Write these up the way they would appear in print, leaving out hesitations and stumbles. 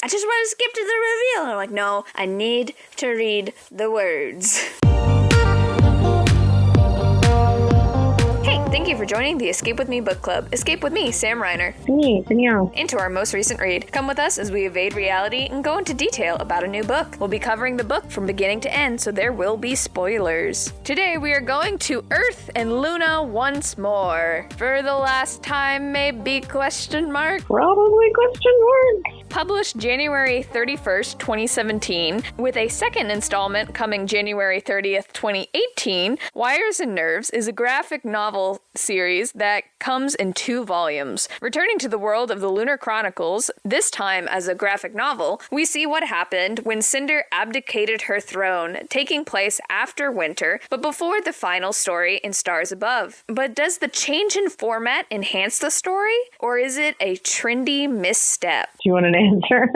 I just want to skip to the reveal. And I'm like, no, I need to read the words. Thank you for joining the Escape With Me Book Club. Escape with me, Sam Reiner. Me, Danielle. Into our most recent read. Come with us as we evade reality and go into detail about a new book. We'll be covering the book from beginning to end, so there will be spoilers. Today we are going to Earth and Luna once more. For the last time, maybe, question mark? Probably question mark. Published January 31st, 2017, with a second installment coming January 30th, 2018, Wires and Nerves is a graphic novel series that comes in 2 volumes. Returning to the world of the Lunar Chronicles, this time as a graphic novel, we see what happened when Cinder abdicated her throne, taking place after winter, but before the final story in Stars Above. But does the change in format enhance the story, or is it a trendy misstep? Do you want an answer?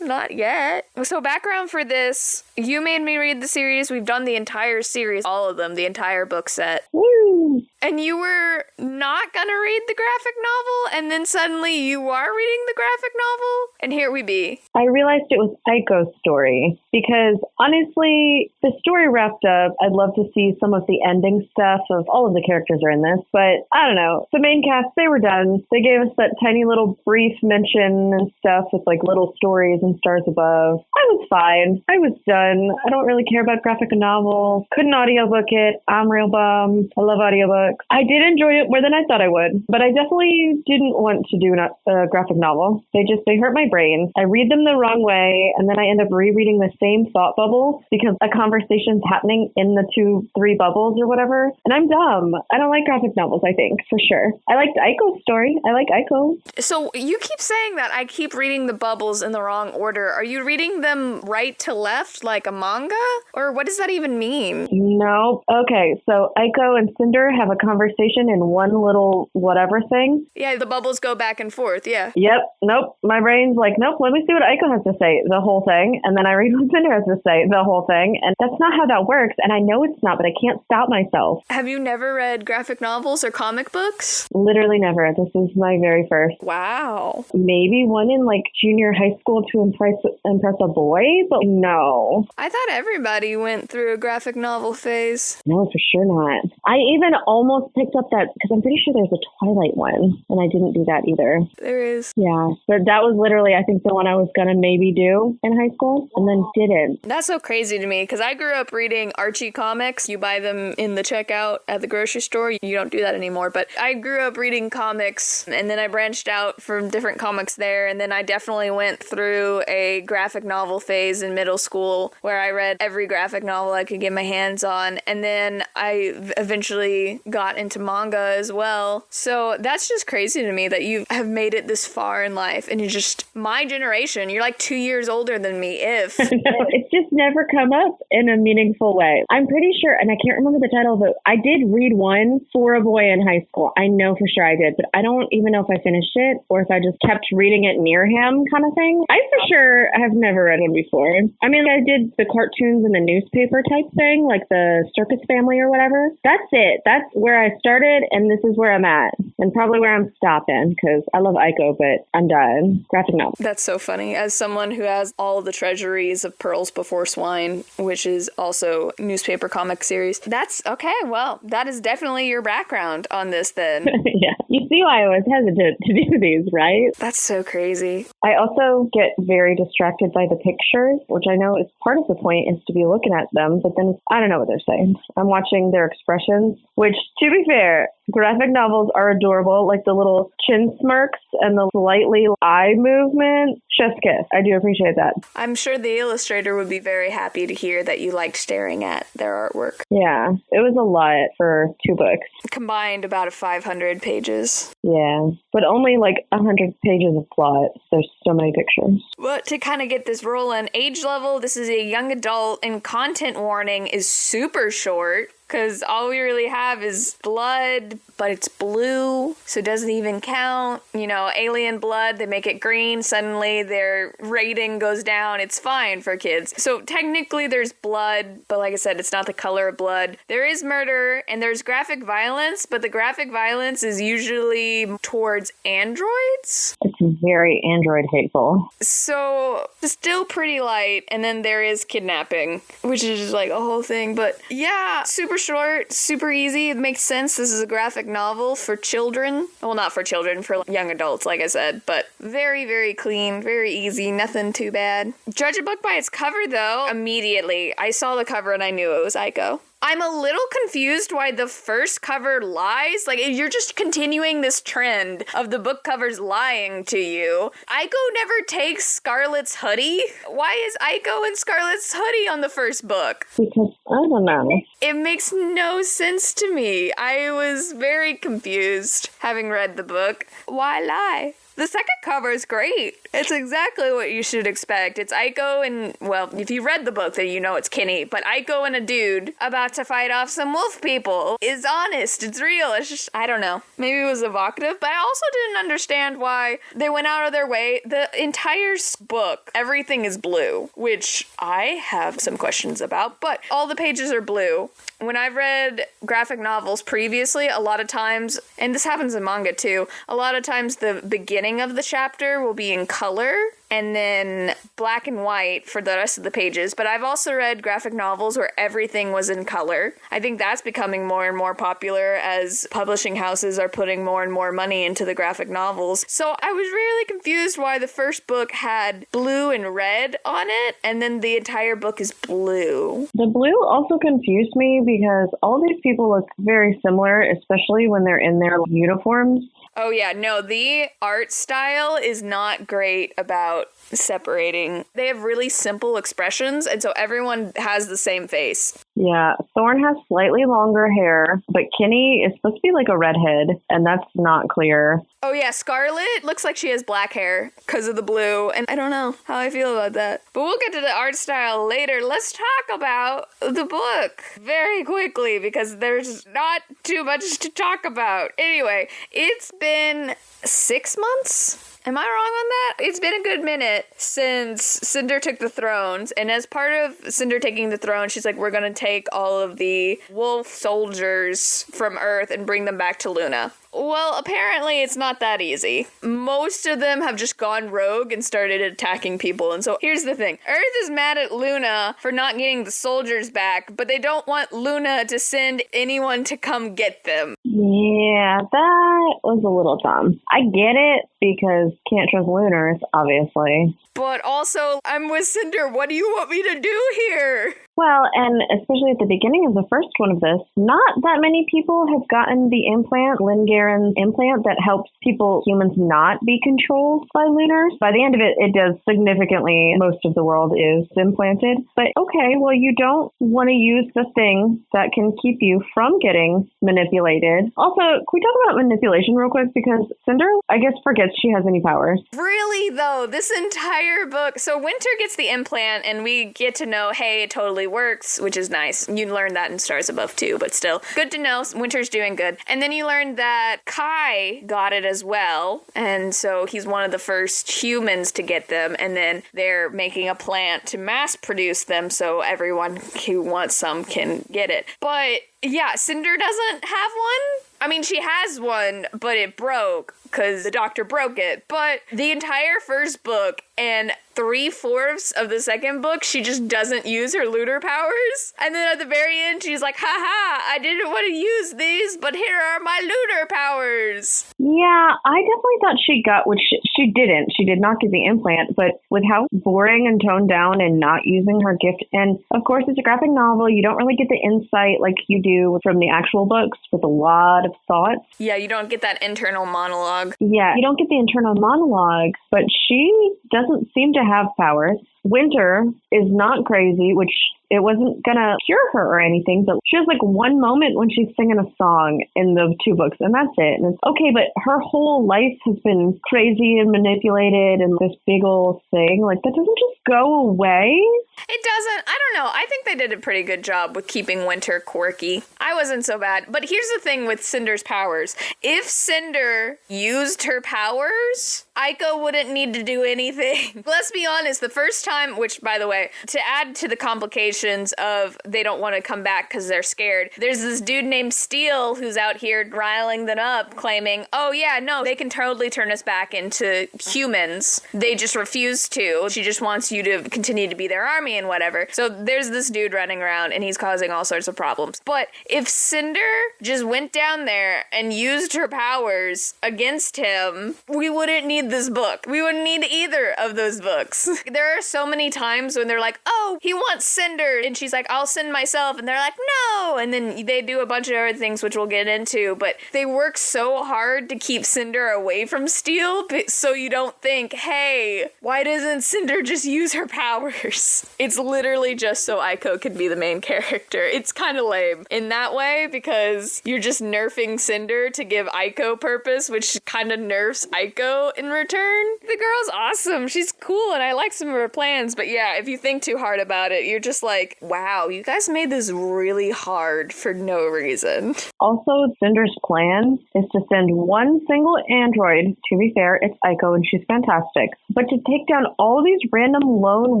Not yet. So background for this, you made me read the series. We've done the entire series, all of them, the entire book set. Woo! And you were not gonna read the graphic novel, and then suddenly you are reading the graphic novel? And here we be. I realized it was Aiko's story, because honestly, the story wrapped up. I'd love to see some of the ending stuff of all of the characters are in this, but I don't know. The main cast, they were done. They gave us that tiny little brief mention and stuff with like little stories and Stars Above. I was fine. I was done. I don't really care about graphic novels. Couldn't audiobook it. I'm real bummed. I love audiobooks. I did enjoy it more than I thought I would, but I definitely didn't want to do a graphic novel. They hurt my brain. I read them the wrong way, and then I end up rereading the same thought bubble because a conversation's happening in the 2-3 bubbles or whatever, and I'm dumb. I don't like graphic novels, I think, for sure. I liked Aiko's story. I like Aiko. So you keep saying that I keep reading the bubbles in the wrong order. Are you reading them right to left like a manga? Or what does that even mean? No. Okay, so Aiko and Cinder have a conversation in one little whatever thing. Yeah, the bubbles go back and forth, yeah. Yep. Nope. My brain's like, nope, let me see what Aiko has to say, the whole thing. And then I read what Cinder has to say, the whole thing. And that's not how that works. And I know it's not, but I can't stop myself. Have you never read graphic novels or comic books? Literally never. This is my very first. Wow. Maybe one in like junior high school to impress a boy, but no. I thought everybody went through a graphic novel phase. No, for sure not. I even almost picked up that, because I'm pretty sure there's a Twilight one, and I didn't do that either. There is. Yeah, but that was literally, I think, the one I was going to maybe do in high school, and then didn't. That's so crazy to me, because I grew up reading Archie comics. You buy them in the checkout at the grocery store. You don't do that anymore, but I grew up reading comics, and then I branched out from different comics there, and then I definitely went through a graphic novel phase in middle school where I read every graphic novel I could get my hands on, and then I eventually got into manga as well. So that's just crazy to me that you have made it this far in life, and you're just my generation. You're like 2 years older than me, if. It's just never come up in a meaningful way. I'm pretty sure, and I can't remember the title, but I did read one for a boy in high school. I know for sure I did, but I don't even know if I finished it or if I just kept reading it near him kind of thing. I for sure have never read one before. I mean, I did the cartoons in the newspaper type thing, like the Circus Family or whatever. That's it. That's where I started, and this is where I'm at, and probably where I'm stopping, because I love Aiko, but I'm done. Graphic novel. That's so funny. As someone who has all the treasuries of Pearls Before Swine, which is also newspaper comic series, that's okay. Well, that is definitely your background on this then. Yeah. You see why I was hesitant to do these, right? That's so crazy. I also get very distracted by the pictures, which I know is part of the point is to be looking at them, but then I don't know what they're saying. I'm watching their expressions, which, to be fair, graphic novels are adorable, like the little chin smirks and the slightly eye movement. Chef's kiss. I do appreciate that. I'm sure the illustrator would be very happy to hear that you liked staring at their artwork. Yeah, it was a lot for 2 books. Combined about 500 pages. Yeah, but only like 100 pages of plot. There's so many pictures. Well, to kind of get this rolling, age level, this is a young adult, and content warning is super short. Because all we really have is blood, but it's blue, so it doesn't even count. You know, alien blood, they make it green, suddenly their rating goes down. It's fine for kids. So technically there's blood, but like I said, it's not the color of blood. There is murder, and there's graphic violence, but the graphic violence is usually towards androids. It's it's very android hateful. So, still pretty light, and then there is kidnapping, which is just like a whole thing. But yeah, super short, super easy. It makes sense. This is a graphic novel for children. Well, not for children, for young adults, like I said. But very, very clean, very easy, nothing too bad. Judge a book by its cover, though. Immediately, I saw the cover and I knew it was Aiko. I'm a little confused why the first cover lies. Like, you're just continuing this trend of the book covers lying to you. Aiko never takes Scarlett's hoodie. Why is Aiko in Scarlett's hoodie on the first book? Because, I don't know. It makes no sense to me. I was very confused having read the book. Why lie? The second cover is great. It's exactly what you should expect. It's Aiko and, well, if you read the book, then you know it's Kinney. But Aiko and a dude about to fight off some wolf people. It's honest. It's real. It's just, I don't know. Maybe it was evocative, but I also didn't understand why they went out of their way. The entire book, everything is blue, which I have some questions about, but all the pages are blue. When I've read graphic novels previously, a lot of times, and this happens in manga too, a lot of times the beginning of the chapter will be in color and then black and white for the rest of the pages. But I've also read graphic novels where everything was in color. I think that's becoming more and more popular as publishing houses are putting more and more money into the graphic novels. So I was really confused why the first book had blue and red on it, and then the entire book is blue. The blue also confused me because all these people look very similar, especially when they're in their uniforms. Oh yeah, no, the art style is not great about separating. They have really simple expressions, and so everyone has the same face. Yeah, Thorn has slightly longer hair, but Kinney is supposed to be like a redhead, and that's not clear. Oh yeah, Scarlett looks like she has black hair because of the blue, and I don't know how I feel about that. But we'll get to the art style later. Let's talk about the book very quickly because there's not too much to talk about. Anyway, it's been 6 months? Am I wrong on that? It's been a good minute since Cinder took the thrones, and as part of Cinder taking the throne, she's like, we're gonna take all of the wolf soldiers from Earth and bring them back to Luna. Well, apparently it's not that easy. Most of them have just gone rogue and started attacking people. And so here's the thing. Earth is mad at Luna for not getting the soldiers back, but they don't want Luna to send anyone to come get them. Yeah, that was a little dumb. I get it because can't trust Lunars, obviously. But also, I'm with Cinder. What do you want me to do here? Well, and especially at the beginning of the first one of this, not that many people have gotten the implant, Lingaren's implant, that helps humans not be controlled by Lunars. By the end of it, it does significantly, most of the world is implanted. But okay, well, you don't want to use the thing that can keep you from getting manipulated. Also, can we talk about manipulation real quick? Because Cinder, I guess, forgets she has any powers. Really, though, this entire book. So Winter gets the implant, and we get to know, hey, it totally works, which is nice. You learn that in Stars Above too, but still good to know. Winter's doing good. And then you learn that Kai got it as well, and so he's one of the first humans to get them, and then they're making a plant to mass produce them so everyone who wants some can get it. But yeah, Cinder doesn't have one. I mean, she has one, but it broke because the doctor broke it. But the entire first book and 3/4 of the second book, she just doesn't use her lunar powers. And then at the very end, she's like, haha, I didn't want to use these, but here are my lunar powers. Yeah, I definitely thought she got, which she didn't. She did not get the implant, but with how boring and toned down and not using her gift, and of course it's a graphic novel, you don't really get the insight like you do from the actual books with a lot of thoughts. Yeah, you don't get that internal monologue. Yeah, you don't get the internal monologue, but she doesn't seem to have powers. Winter is not crazy, which it wasn't gonna cure her or anything, but she has like one moment when she's singing a song in the two books, and that's it. And it's okay, but her whole life has been crazy and manipulated and this big old thing. Like, that doesn't just go away. It doesn't. I don't know. I think they did a pretty good job with keeping Winter quirky. I wasn't so bad. But here's the thing with Cinder's powers. If Cinder used her powers, Aiko wouldn't need to do anything. Let's be honest, the first time, which, by the way, to add to the complications of they don't want to come back because they're scared, there's this dude named Steele who's out here riling them up, claiming, oh yeah, no, they can totally turn us back into humans. They just refuse to. She just wants you to continue to be their army and whatever. So there's this dude running around and he's causing all sorts of problems. But if Cinder just went down there and used her powers against him, we wouldn't need this book. We wouldn't need either of those books. There are so many times when they're like, oh, he wants Cinder, and she's like, I'll send myself, and they're like, no, and then they do a bunch of other things which we'll get into, but they work so hard to keep Cinder away from Steel, so you don't think, hey, why doesn't Cinder just use her powers? It's literally just so Aiko can be the main character. It's kind of lame in that way, because you're just nerfing Cinder to give Aiko purpose, which kind of nerfs Aiko in return. The girl's awesome. She's cool, and I like some of her plans, but yeah, if you think too hard about it, you're just like, wow, you guys made this really hard for no reason. Also, Cinder's plan is to send one single android. To be fair, it's Aiko, and she's fantastic. But to take down all these random lone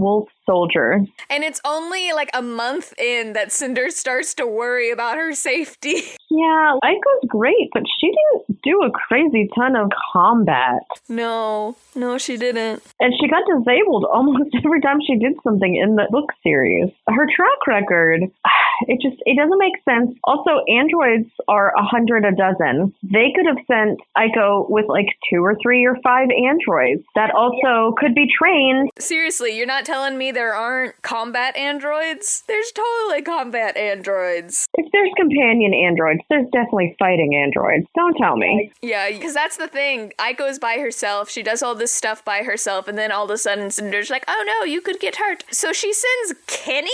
wolf soldiers. And it's only like a month in that Cinder starts to worry about her safety. Yeah, Aiko's great, but she didn't do a crazy ton of combat. No, she didn't. And she got disabled almost every time she did something in the book series. Her track record, it doesn't make sense. Also, androids are 100 a dozen. They could have sent Aiko with like 2 or 3 or 5 androids that also could be trained. Seriously, you're not telling me there aren't combat androids? There's totally combat androids. If there's companion androids, there's definitely fighting androids. Don't tell me. Yeah, because that's the thing. Aiko's by herself. She does all this stuff by herself, and then all of a sudden Cinder's like, oh no, you could get hurt. So she sends Kenny?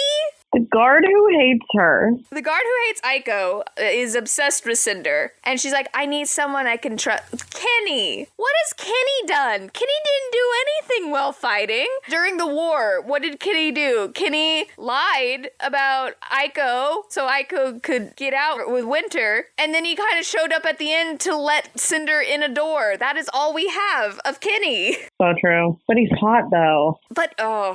The guard who hates her. The guard who hates Aiko is obsessed with Cinder. And she's like, I need someone I can trust. Kenny! What has Kenny done? Kenny didn't do anything while fighting. During the war, what did Kenny do? Kenny lied about Aiko so Aiko could get out with Winter. And then he kind of showed up at the end to let Cinder in a door. That is all we have of Kenny. So true. But he's hot, though. But, oh.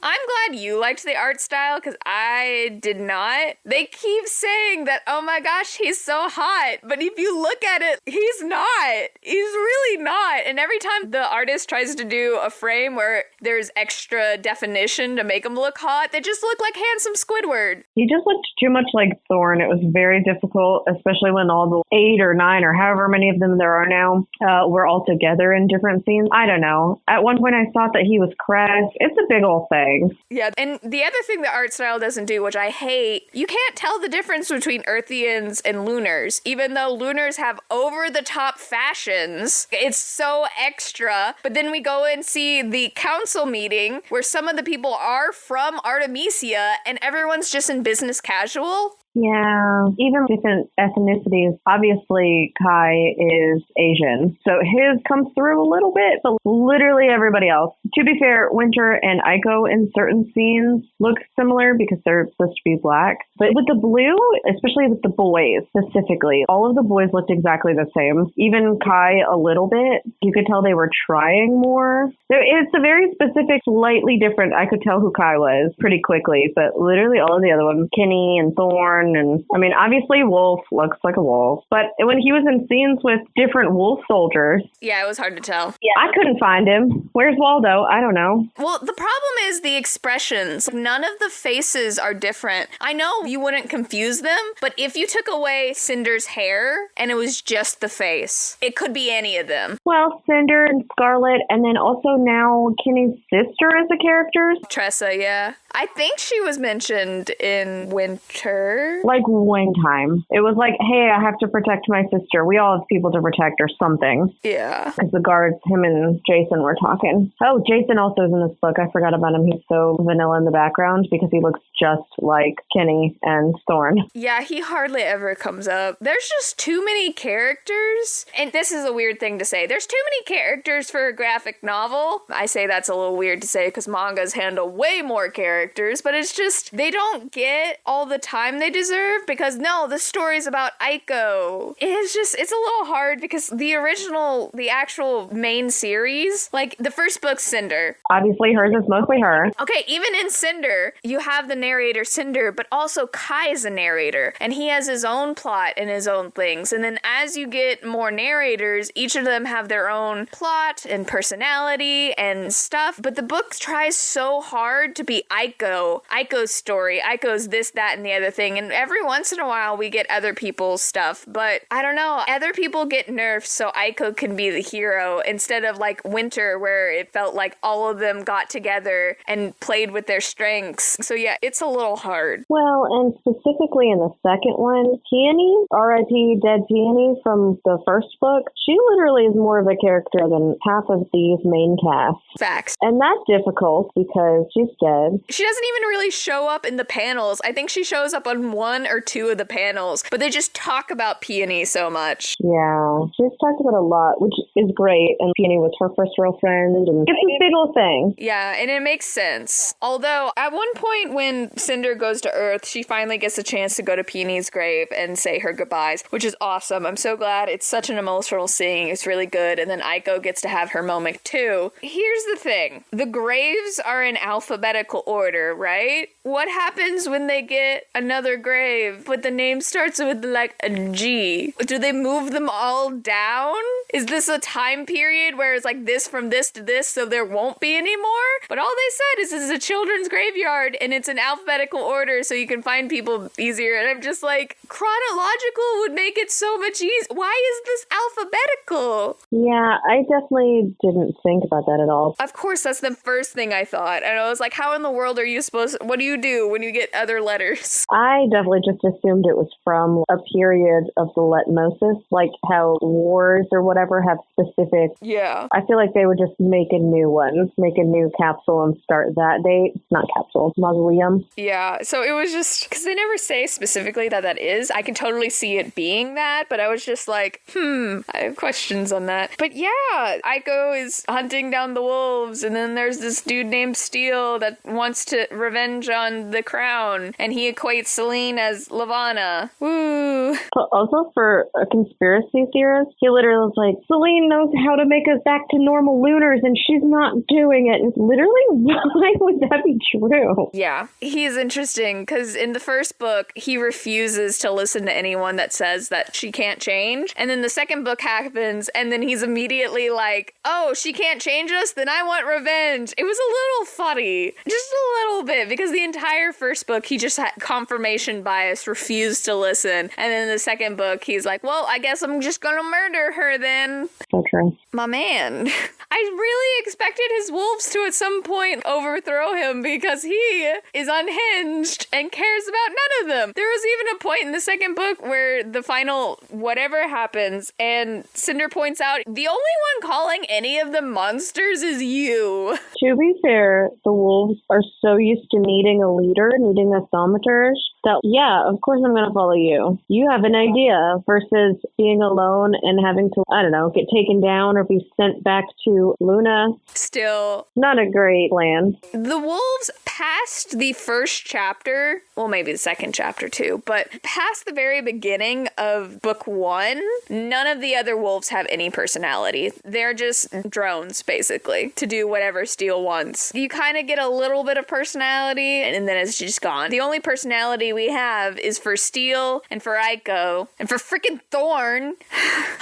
I'm glad you liked the art style, because I did not. They keep saying that, oh my gosh, he's so hot. But if you look at it, he's not. He's really not. And every time the artist tries to do a frame where there's extra definition to make him look hot, they just look like handsome Squidward. He just looked too much like Thorn. It was very difficult, especially when all the 8 or 9 or however many of them there are now were all together in different scenes. I don't know. At one point I thought that he was Crest. It's a big old thing. Yeah, and the other thing the art style doesn't do, which I hate, you can't tell the difference between Earthians and Lunars, even though Lunars have over-the-top fashions. It's so extra. But then we go and see the council meeting where some of the people are from Artemisia and everyone's just in business casual. Yeah, even different ethnicities. Obviously, Kai is Asian, so his comes through a little bit, but literally everybody else. To be fair, Winter and Aiko in certain scenes look similar because they're supposed to be black. But with the blue, especially with the boys specifically, all of the boys looked exactly the same. Even Kai a little bit. You could tell they were trying more. It's a very specific, slightly different. I could tell who Kai was pretty quickly, but literally all of the other ones, Kenny and Thorn, and I mean, obviously Wolf looks like a wolf, but when he was in scenes with different wolf soldiers, yeah, it was hard to tell. Yeah, I couldn't find him. Where's Waldo? I don't know. Well, the problem is the expressions. None of the faces are different. I know you wouldn't confuse them, but if you took away Cinder's hair and it was just the face, it could be any of them. Well, Cinder and Scarlet, and then also now Kenny's sister as a character. Tressa, yeah. I think she was mentioned in Winter. Like one time. It was like, hey, I have to protect my sister. We all have people to protect or something. Yeah. Because the guards, him and Jason were talking. Oh, Jason also is in this book. I forgot about him. He's so vanilla in the background because he looks just like Kenny and Thorn. Yeah, he hardly ever comes up. There's just too many characters. And this is a weird thing to say. There's too many characters for a graphic novel. I say that's a little weird to say because mangas handle way more characters, but it's just, they don't get all the time they deserve, because no, the story's about Aiko. It's a little hard because the actual main series, like the first book, Cinder. Obviously hers is mostly her. Okay, even in Cinder, you have the narrator Cinder, but also Kai is a narrator, and he has his own plot and his own things. And then as you get more narrators, each of them have their own plot and personality and stuff, but the book tries so hard to be Aiko's story, Aiko's this, that, and the other thing, and every once in a while we get other people's stuff, but I don't know, other people get nerfed so Aiko can be the hero instead of like Winter, where it felt like all of them got together and played with their strengths. So yeah, it's a little hard. Well, and specifically in the second one, Peony, R.I.P. Dead Peony from the first book, she literally is more of a character than half of these main cast. Facts. And that's difficult because she's dead. She doesn't even really show up in the panels. I think she shows up on 1 or 2 of the panels, but they just talk about Peony so much. Yeah, she's talked about a lot, which is great. And Peony was her first real friend, and it's this big old thing. Yeah, and it makes sense. Although, at one point when Cinder goes to Earth, she finally gets a chance to go to Peony's grave and say her goodbyes, which is awesome. I'm so glad. It's such an emotional scene. It's really good. And then Aiko gets to have her moment too. Here's the thing. The graves are in alphabetical order, right? What happens when they get another grave, but the name starts with like a G? Do they move them all down? Is this a time period where it's like this from this to this, so there won't be any more? But all they said is this is a children's graveyard and it's in alphabetical order so you can find people easier. And I'm just like, chronological would make it so much easier. Why is this alphabetical? Yeah, I definitely didn't think about that at all. Of course, that's the first thing I thought. And I was like, how in the world are you what do you do when you get other letters? I definitely just assumed it was from a period of the Letmosis, like how wars or whatever have specific. Yeah. I feel like they would just make a new one, make a new capsule and start that date. Not capsule, mausoleum. Yeah, so it was just, because they never say specifically that is. I can totally see it being that, but I was just like, I have questions on that. But yeah, Aiko is hunting down the wolves, and then there's this dude named Steele that wants to revenge on the crown, and he equates Celine as Lavanna. Woo! But also for a conspiracy theorist, he literally was like, Celine knows how to make us back to normal lunars, and she's not doing it. And literally, why would that be true? Yeah, he's interesting, because in the first book, he refuses to listen to anyone that says that she can't change. And then the second book happens, and then he's immediately like, oh, she can't change us? Then I want revenge. It was a little funny. Just a little bit, because the entire first book, he just had confirmation bias, refused to listen. And then in the second book, he's like, well, I guess I'm just gonna murder her then. So true. My man. I really expected his wolves to at some point overthrow him because he is unhinged and cares about none of them. There was even a point in the second book where the final whatever happens and Cinder points out, the only one calling any of them monsters is you. To be fair, the wolves are so used to needing a leader, needing a thaumaturge, that, yeah, of course I'm going to follow you. You have an idea versus being alone and having to, I don't know, get taken down or be sent back to Luna. Still, not a great plan. The wolves past the first chapter, well, maybe the second chapter too, but past the very beginning of book 1, none of the other wolves have any personality. They're just drones, basically, to do whatever Steel wants. You kind of get a little bit of personality, and then it's just gone. The only personality we have is for Steel and for Aiko and for freaking Thorn.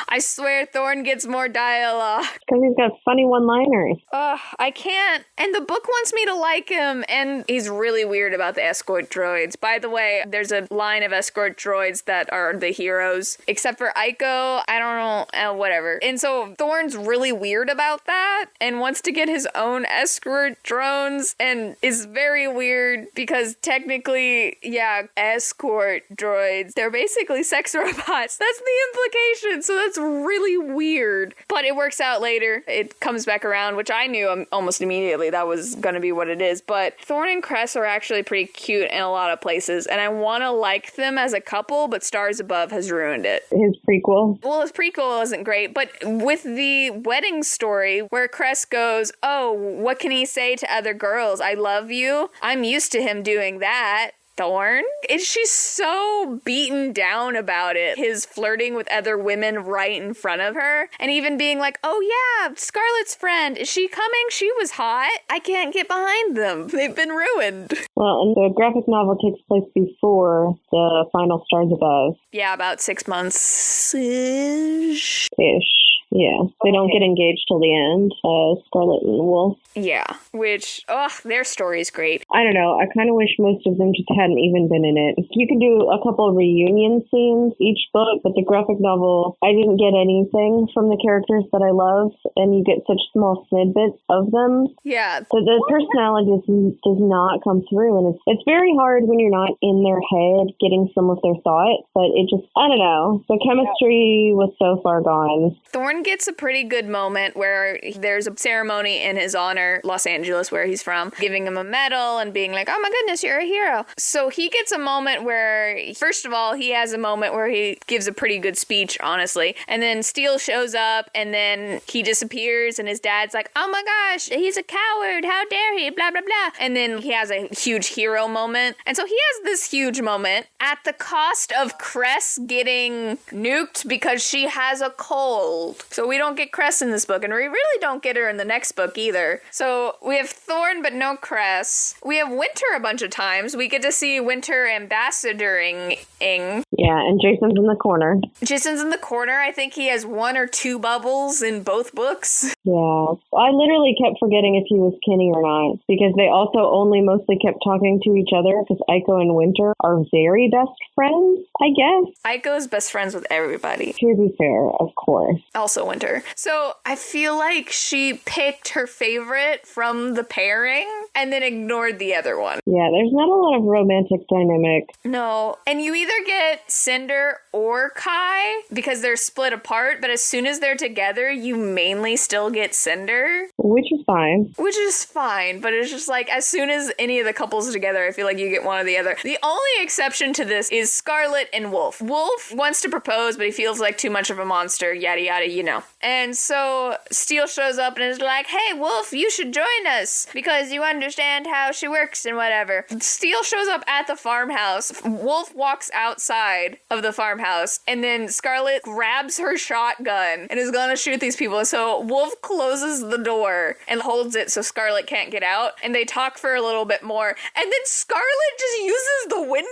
I swear Thorn gets more dialogue. Because he's got funny one-liners. I can't. And the book wants me to like him, and he's really weird about the escort droids. By the way, there's a line of escort droids that are the heroes, except for Aiko. I don't know, whatever. And so Thorn's really weird about that and wants to get his own escort drones and is very weird because technically, yeah, escort droids, they're basically sex robots. That's the implication. So that's really weird. But it works out later. It comes back around, which I knew almost immediately that was going to be what it is. But Thorn and Cress are actually pretty cute in a lot of places, and I want to like them as a couple, but Stars Above has ruined it. His prequel? Well, his prequel isn't great, but with the wedding story where Cress goes, oh, what can he say to other girls? I love you. I'm used to him doing that. Thorn. And she's so beaten down about it. His flirting with other women right in front of her. And even being like, oh yeah, Scarlett's friend. Is she coming? She was hot. I can't get behind them. They've been ruined. Well, and the graphic novel takes place before the final Stars Above. Yeah, about 6 months-ish. Yeah, they don't get engaged till the end, Scarlet and Wolf. Yeah, which, their story's great. I don't know, I kind of wish most of them just hadn't even been in it. You can do a couple of reunion scenes each book, but the graphic novel, I didn't get anything from the characters that I love, and you get such small snippets of them. Yeah. So the personality does not come through, and it's very hard when you're not in their head getting some of their thoughts, but it just, I don't know, the chemistry was so far gone. Thorn gets a pretty good moment where there's a ceremony in his honor, Los Angeles, where he's from, giving him a medal and being like, oh my goodness, you're a hero. So he gets a moment where, first of all, he has a moment where he gives a pretty good speech, honestly. And then Steele shows up and then he disappears and his dad's like, oh my gosh, he's a coward. How dare he? Blah, blah, blah. And then he has a huge hero moment. And so he has this huge moment at the cost of Cress getting nuked because she has a cold. So we don't get Cress in this book, and we really don't get her in the next book either. So we have Thorn, but no Cress. We have Winter a bunch of times. We get to see Winter ambassadoring. Yeah, and Jason's in the corner. Jason's in the corner. I think he has 1 or 2 bubbles in both books. Yeah. I literally kept forgetting if he was Kenny or not, because they also only mostly kept talking to each other, because Aiko and Winter are very best friends, I guess. Aiko's best friends with everybody. To be fair, of course. Also Winter. So I feel like she picked her favorite from the pairing and then ignored the other one. Yeah, there's not a lot of romantic dynamic. No. And you either get Cinder or Kai because they're split apart, but as soon as they're together, you mainly still get Cinder. Which is fine. Which is fine, but it's just like, as soon as any of the couples are together, I feel like you get one or the other. The only exception to this is Scarlet and Wolf. Wolf wants to propose, but he feels like too much of a monster, yada yada, you know. And so Steele shows up and is like, hey, Wolf, you should join us because you understand how she works and whatever. Steele shows up at the farmhouse. Wolf walks outside of the farmhouse, and then Scarlet grabs her shotgun and is gonna shoot these people. So Wolf closes the door and holds it so Scarlet can't get out, and they talk for a little bit more, and then Scarlet just uses the window.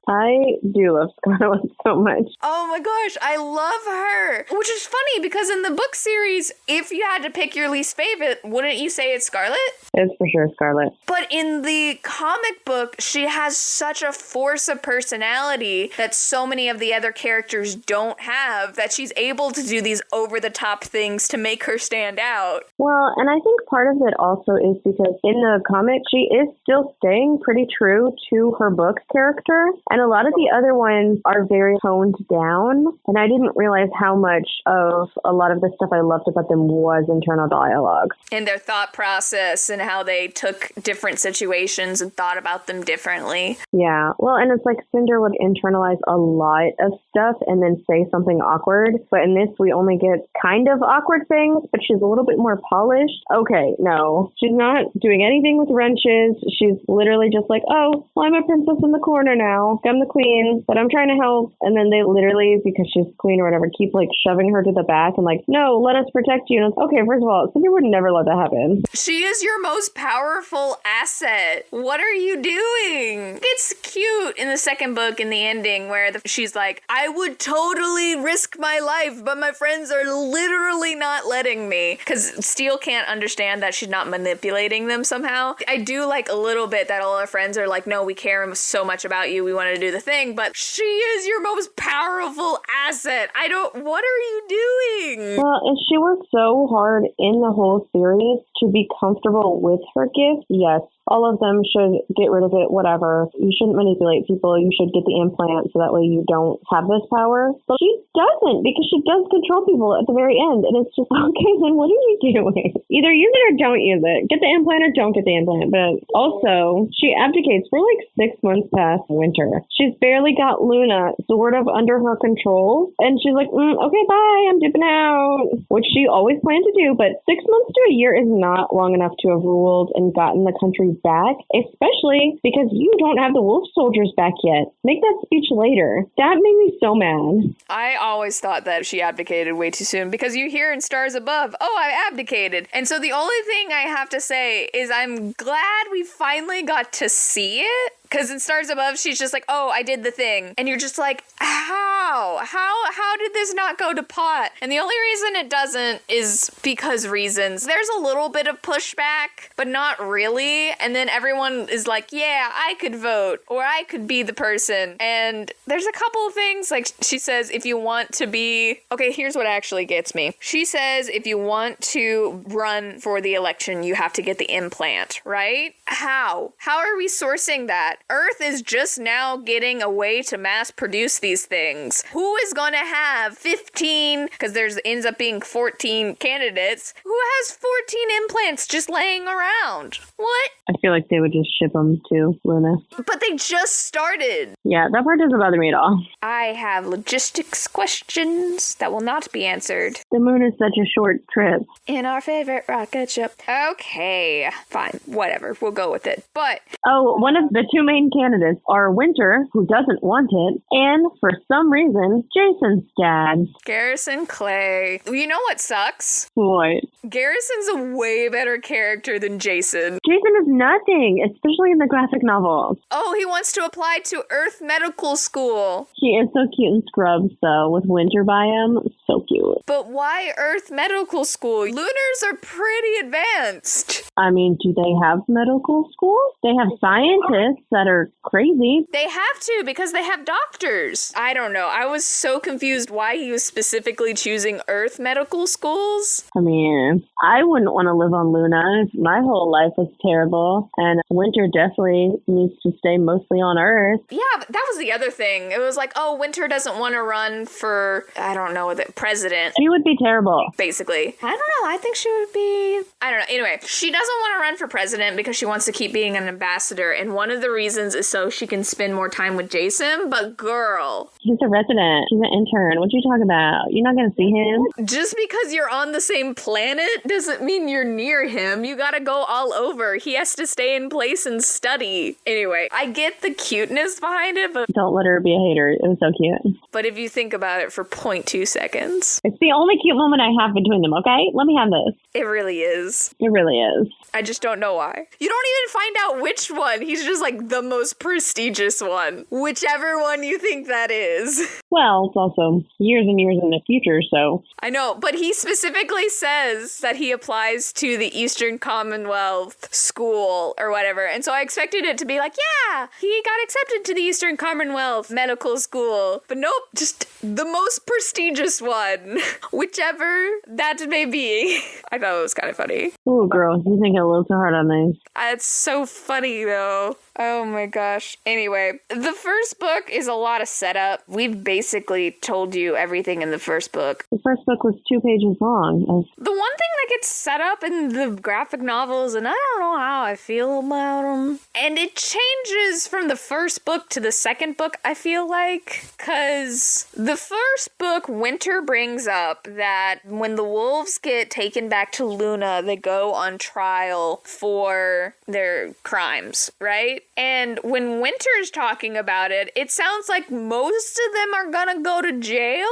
I do love Scarlet so much. Oh my gosh, I love her. Which is funny because in the book series, if you had to pick your least favorite, wouldn't you say it's Scarlet? It's for sure Scarlet. But in the comic book, she has such a force of personality that so many of the other characters don't have, that she's able to do these over-the-top things to make her stand out. Well, and I think part of it also is because in the comic, she is still staying pretty true to her book character, and a lot of the other ones are very toned down, and I didn't realize how much of a lot of the stuff I loved about them was internal dialogue. And their thought process and how they took different situations and thought about them differently. Yeah, well, and it's like Cinder would internalize a lot of stuff and then say something awkward, but in this we only get kind of awkward things, but she's a little bit more polished. Okay, no, she's not doing anything with wrenches. She's literally just like, oh, well, I'm a princess in the corner now. I'm the queen, but I'm trying to help. And then they literally, because she's queen or whatever, keep like shoving her to the back and like, no, let us protect you. And it's, okay, first of all, Cinder would never let that happen. She is your most powerful asset. What are you doing? It's cute in the second book in the ending where she's like, I would totally risk my life, but my friends are literally not letting me. Because Steele can't understand that she's not manipulating them somehow. I do like a little bit that all her friends are like, no, we care so much about you. We want to do the thing, but she is your most powerful asset. What are you doing? Well, and she worked so hard in the whole series to be comfortable with her gift. Yes, all of them should get rid of it, whatever. You shouldn't manipulate people. You should get the implant so that way you don't have this power. But she doesn't, because she does control people at the very end. And it's just, okay, then what are you doing? Either use it or don't use it. Get the implant or don't get the implant. But also, she abdicates for like 6 months past Winter. She's barely got Luna sort of under her control. And she's like, okay, bye, I'm dipping out. Which she always planned to do. But 6 months to a year is not long enough to have ruled and gotten the country back, especially because you don't have the wolf soldiers back yet. Make that speech later. That made me so mad. I always thought that she abdicated way too soon because you hear in Stars Above, oh, I abdicated. And so the only thing I have to say is I'm glad we finally got to see it. Because in Stars Above, she's just like, oh, I did the thing. And you're just like, how? How did this not go to pot? And the only reason it doesn't is because reasons. There's a little bit of pushback, but not really. And then everyone is like, yeah, I could vote, or I could be the person. And there's a couple of things, like she says, if you want to be... Okay, here's what actually gets me. She says, if you want to run for the election, you have to get the implant, right? How? How are we sourcing that? Earth is just now getting a way to mass produce these things. Who is going to have 15, because there's ends up being 14 candidates, who has 14 implants just laying around? What? I feel like they would just ship them to Luna. But they just started. Yeah, that part doesn't bother me at all. I have logistics questions that will not be answered. The moon is such a short trip. In our favorite rocket ship. Okay, fine, whatever, we'll go with it. But... Oh, one of the two main candidates are Winter, who doesn't want it, and for some reason, Jason's dad. Garrison Clay. You know what sucks? What? Garrison's a way better character than Jason. Jason is nothing, especially in the graphic novels. Oh, he wants to apply to Earth Medical School. He is so cute in Scrubs, though, with Winter by him. So cute. But why Earth Medical School? Lunars are pretty advanced. I mean, do they have medical schools? They have scientists that are crazy. They have to because they have doctors. I don't know. I was so confused why he was specifically choosing Earth Medical Schools. I mean, I wouldn't want to live on Luna if my whole life was terrible. And Winter definitely needs to stay mostly on Earth. Yeah, but that was the other thing. It was like, oh, Winter doesn't want to run for, I don't know, the president. She would be terrible. Basically. I don't know. I think she would be... I don't know. Anyway, she doesn't want to run for president because she wants to keep being an ambassador. And one of the reasons is so she can spend more time with Jason. But girl... He's a resident. He's an intern. What you talking about? You're not going to see him? Just because you're on the same planet doesn't mean you're near him. You gotta go all over. He has to stay in place and study. Anyway, I get the cuteness behind it, but... Don't let her be a hater. It was so cute. But if you think about it for 0.2 seconds... It's the only cute moment I have between them, okay? Let me have this. It really is. It really is. I just don't know why. You don't even find out which one. He's just like the most prestigious one. Whichever one you think that is. Well, it's also years and years in the future, so... I know, but he specifically says that he applies to the Eastern Commonwealth School or whatever. And so I expected it to be like, yeah, he got accepted to the Eastern Commonwealth Medical School. But nope, just the most prestigious one. Whichever that may be. I thought it was kind of funny. Ooh, girl, you think a little too hard on these. It's so funny, though. Oh my gosh. Anyway, the first book is a lot of setup. We've basically told you everything in the first book. The first book was 2 pages long. The one thing that gets set up in the graphic novels, and I don't know how I feel about them, and it changes from the first book to the second book, I feel like, because the first book, Winter brings up that when the wolves get taken back to Luna, they go on trial for their crimes, right? And when Winter's talking about it, it sounds like most of them are gonna go to jail.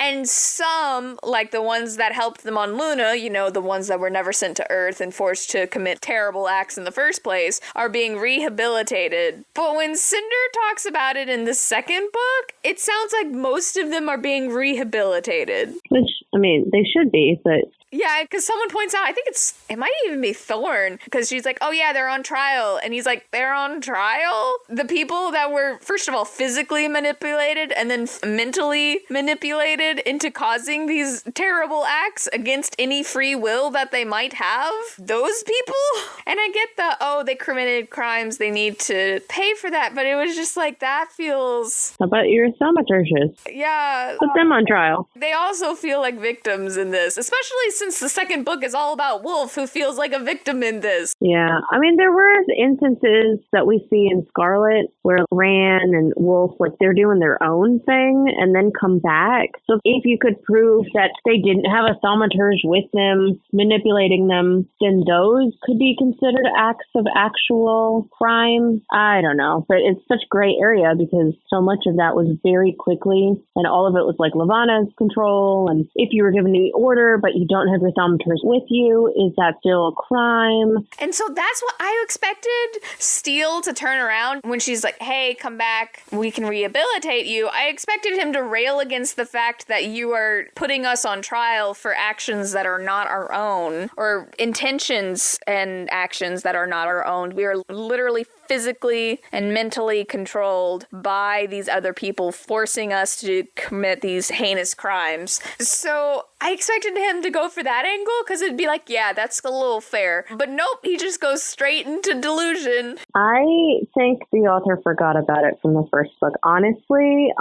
And some, like the ones that helped them on Luna, you know, the ones that were never sent to Earth and forced to commit terrible acts in the first place, are being rehabilitated. But when Cinder talks about it in the second book, it sounds like most of them are being rehabilitated. Which, I mean, they should be, but... Yeah, because someone points out, I think it might even be Thorn, because she's like, oh yeah, they're on trial. And he's like, they're on trial? The people that were, first of all, physically manipulated and then mentally manipulated into causing these terrible acts against any free will that they might have? Those people? And I get they committed crimes, they need to pay for that, but it was just like, that feels... How about your thaumaturges? Yeah. Put them on trial. They also feel like victims in this, especially since the second book is all about Wolf, who feels like a victim in this. Yeah. I mean, there were instances that we see in Scarlet where Ran and Wolf, like, they're doing their own thing and then come back. So if you could prove that they didn't have a thaumaturge with them, manipulating them, then those could be considered acts of actual crime. I don't know. But it's such a gray area because so much of that was very quickly, and all of it was like Levana's control. And if you were given the order, but you don't have your thaumaturge with you, is that still a crime? And so that's what I expected Steele to turn around when she's like, hey, come back, we can rehabilitate you. I expected him to rail against the fact that you are putting us on trial for actions that are not our own, or intentions and actions that are not our own. We are literally physically and mentally controlled by these other people, forcing us to commit these heinous crimes. So I expected him to go for that angle, because it'd be like, yeah, that's a little fair. But nope, he just goes straight into delusion. I think the author forgot about it from the first book. Honestly.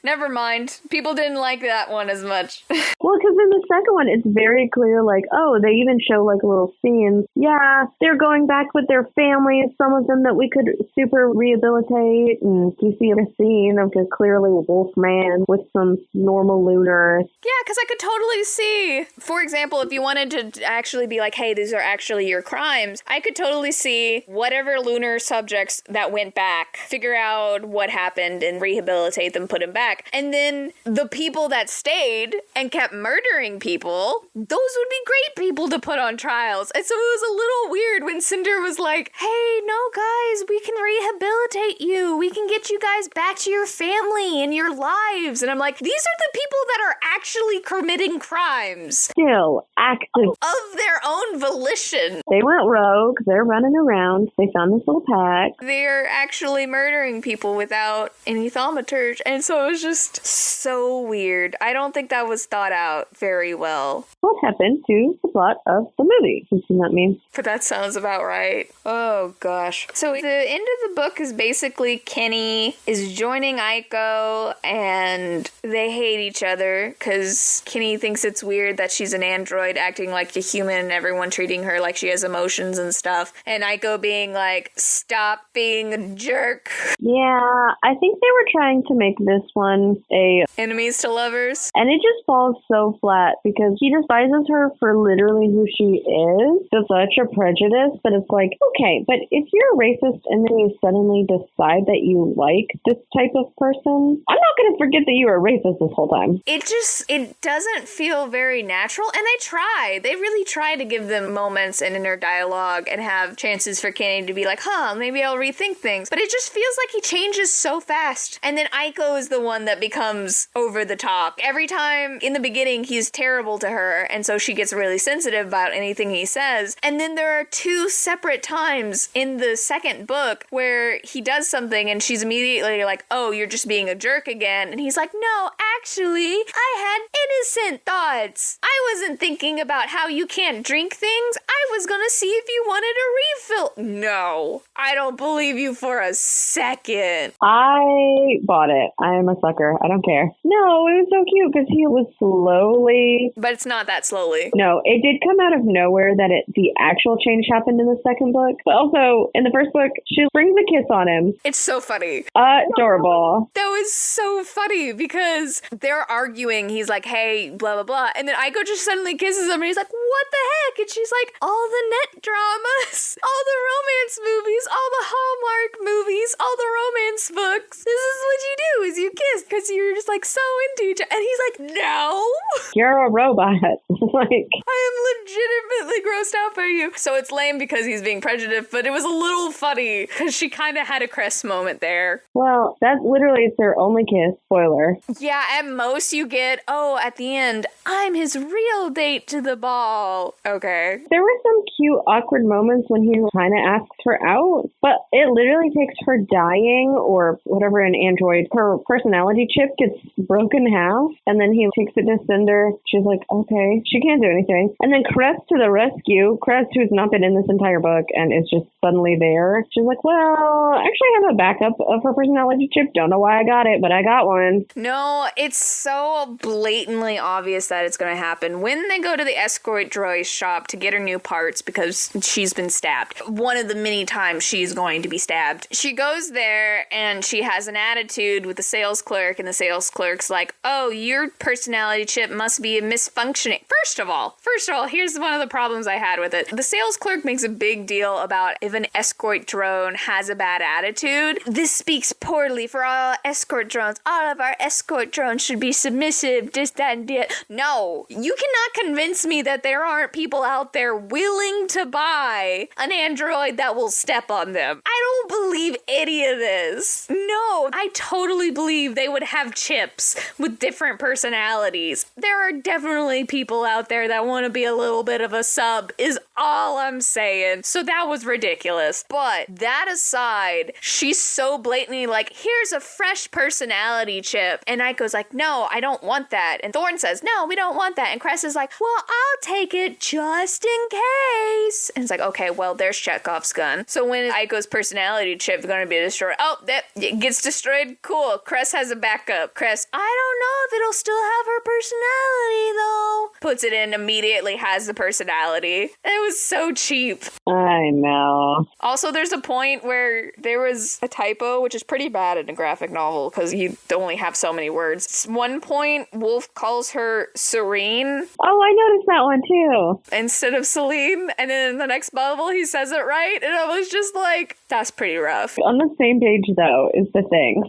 Never mind. People didn't like that one as much. Well, because in the second one, it's very clear, like, oh, they even show, like, little scenes. Yeah, they're going back with their families, some of them that we could super rehabilitate, and you see a scene of a clearly wolf man with some normal lunars. Yeah, because I could totally see, for example, if you wanted to actually be like, hey, these are actually your crimes, I could totally see whatever lunar subjects that went back, figure out what happened and rehabilitate them, put them back. And then the people that stayed and kept murdering people, those would be great people to put on trials. And so it was a little weird when Cinder was like, hey, no, guys, we can rehabilitate you. We can get you guys back to your family and your lives. And I'm like, these are the people that are actually committing crimes. Still active. Of their own volition. They went rogue. They're running around. They found this little pack. They're actually murdering people without any thaumaturge. And so it was just so weird. I don't think that was thought out very well. What happened to the plot of the movie? You see what that means? But that sounds about right. Oh, gosh. So the end of the book is basically Kenny is joining Aiko, and they hate each other because Kenny thinks it's weird that she's an android acting like a human and everyone treating her like she has emotions and stuff. And Aiko being like, stop being a jerk. Yeah, I think they were trying to make this one a enemies to lovers. And it just falls so flat because he despises her for literally who she is. To such a prejudice that it's like, okay, but if you're a racist and then you suddenly decide that you like this type of person, I'm not going to forget that you were a racist this whole time. It doesn't feel very natural. And they really try to give them moments and inner dialogue and have chances for Kenny to be like, maybe I'll rethink things. But it just feels like he changes so fast. And then Aiko is the one that becomes over the top. Every time in the beginning, he's terrible to her. And so she gets really sensitive about anything he says. And then there are two separate times in the second book where he does something and she's immediately like, oh, you're just being a jerk again. And he's like, no, actually, I had innocent thoughts. I wasn't thinking about how you can't drink things. I was gonna see if you wanted a refill. No, I don't believe you for a second. I bought it. I am a sucker. I don't care. No, it was so cute because he was slowly... But it's not that slowly. No, it did come out of nowhere that the actual change happened in the second book. But also, in the first book, she springs a kiss on him. It's so funny. Adorable. That was so funny because they're arguing. He's like, hey, blah, blah, blah. And then Aiko just suddenly kisses him and he's like, what the heck? And she's like, all the net dramas, all the romance movies, all the Hallmark movies, all the romance books. This is what you do, is you kiss because you're just like so into each other. And he's like, no. You're a robot. Like, I am legitimately grossed out by you. So it's lame because he's being prejudiced, but it was a little funny because she kind of had a Cress moment there. Well, that literally is their only kiss. Spoiler. Yeah, at most you get, at the end, I'm his real date to the ball. Okay. There were some cute, awkward moments when he kind of asks her out, but it literally takes her dying or whatever an android, her personality chip gets broke in half, and then he takes it to Cinder. She's like, okay, she can't do anything. And then Crest to the rescue. Crest, who's not been in this entire book and is just suddenly there. She's like, well, actually I have a backup of her personality chip. Don't know why I got it, but I got one. No, it's so blatantly obvious that it's going to happen. When they go to the escort droid shop to get her new parts because she's been stabbed, one of the many times she's going to be stabbed, she goes there and she has an attitude with the sales clerk, and the sales clerk's like, oh, your personality chip must be misfunctioning. First of all, here's one of the problems I had with it. The sales clerk makes a big deal about if an escort drone has a bad attitude. This speaks poorly for all escort drones. All of our escort drones should be submissive, this, that, and that. No, you cannot convince me that there aren't people out there willing to buy an android that will step on them. I don't believe any of this. No, I totally believe they would have chips with different personalities. There are definitely people out there that want to be a little bit of a sub, is all I'm saying. So that was ridiculous. But that aside, she's so blatantly like, here's a fresh personality chip. And Aiko's like, no, I don't want that. And Thorne says, no, we don't want that. And Cress is like, well, I'll take it just in case. And it's like, okay, well, there's Chekhov's gun. So when Aiko's personality chip is going to be destroyed, oh, that it gets destroyed. Cool. Cress has a backup. Cress, I don't know if it'll still have her personality though. Puts it in, immediately has the personality. It was so cheap. I know. Also, there's a point where there was a typo, which is pretty bad in a graphic novel because you only have so many words. One point, Wolf calls her Serene. Oh, I noticed that one too. Instead of Celine. And then in the next bubble, he says it right. And I was just like, that's pretty rough. On the same page, though, is the thing.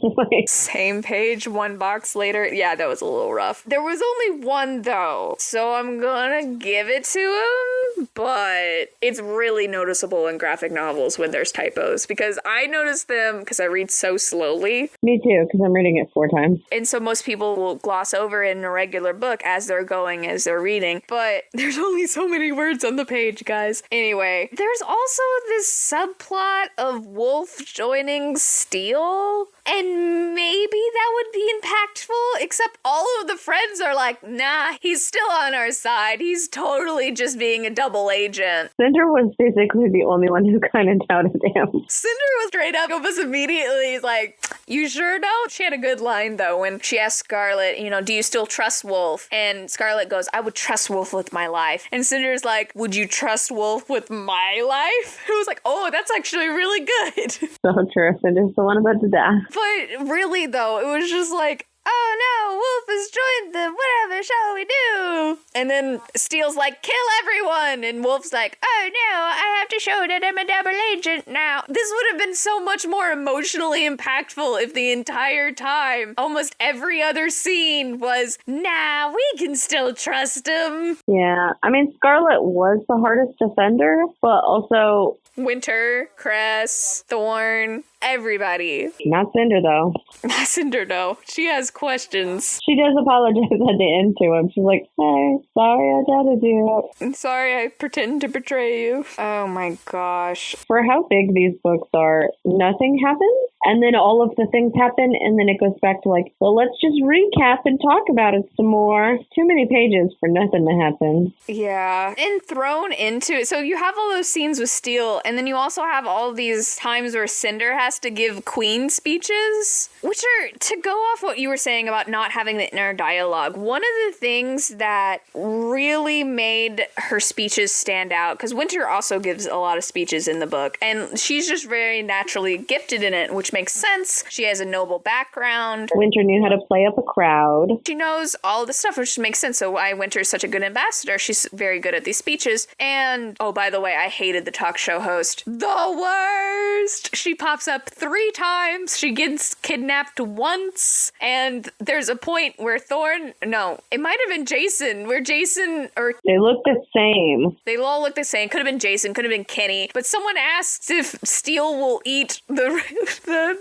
Same page, one box later. Yeah, that was a little rough. There was only one, though. So I'm gonna give it to him. But it's really noticeable in graphic novels when there's typos. Because I notice them because I read so slowly. Me too, because I'm reading it 4 times. And so most people will gloss over it in a regular book as they're going, as they're reading. But there's only so many words on the page, guys. Anyway, there's also this subplot of Wolf joining Steel. And maybe that would be impactful, except all of the friends are like, nah, he's still on our side. He's totally just being a double agent. Cinder was basically the only one who kind of doubted him. Cinder was straight up, almost immediately like, you sure don't? She had a good line, though, when she asked Scarlet, do you still trust Wolf? And Scarlet goes, I would trust Wolf with my life. And Cinder's like, would you trust Wolf with my life? It was like, oh, that's actually really good. So true. Cinder's the one about to die. But really, though, it was just like, oh no, Wolf has joined them, whatever shall we do? And then Steel's like, kill everyone! And Wolf's like, oh no, I have to show that I'm a double agent now. This would have been so much more emotionally impactful if the entire time, almost every other scene was, nah, we can still trust him. Yeah, I mean, Scarlet was the hardest defender, but also Winter, Cress, Thorne, everybody. Not Cinder, though. Not Cinder, no. She has questions. She does apologize at the end to him. She's like, hey, sorry I doubted you. I'm sorry I pretended to betray you. Oh my gosh. For how big these books are, nothing happens. And then all of the things happen, and then it goes back to like, well, let's just recap and talk about it some more. Too many pages for nothing to happen. Yeah. And thrown into it. So you have all those scenes with Steel, and then you also have all these times where Cinder has to give Queen speeches, which are, to go off what you were saying about not having the inner dialogue, one of the things that really made her speeches stand out, because Winter also gives a lot of speeches in the book, and she's just very naturally gifted in it, which makes sense. She has a noble background. Winter knew how to play up a crowd. She knows all the stuff, which makes sense. So why Winter is such a good ambassador. She's very good at these speeches. And, oh, by the way, I hated the talk show host. The worst! She pops up 3 times. She gets kidnapped once. And there's a point where it might have been Jason, where Jason, or... They look the same. They all look the same. Could have been Jason, could have been Kenny. But someone asks if Steel will eat the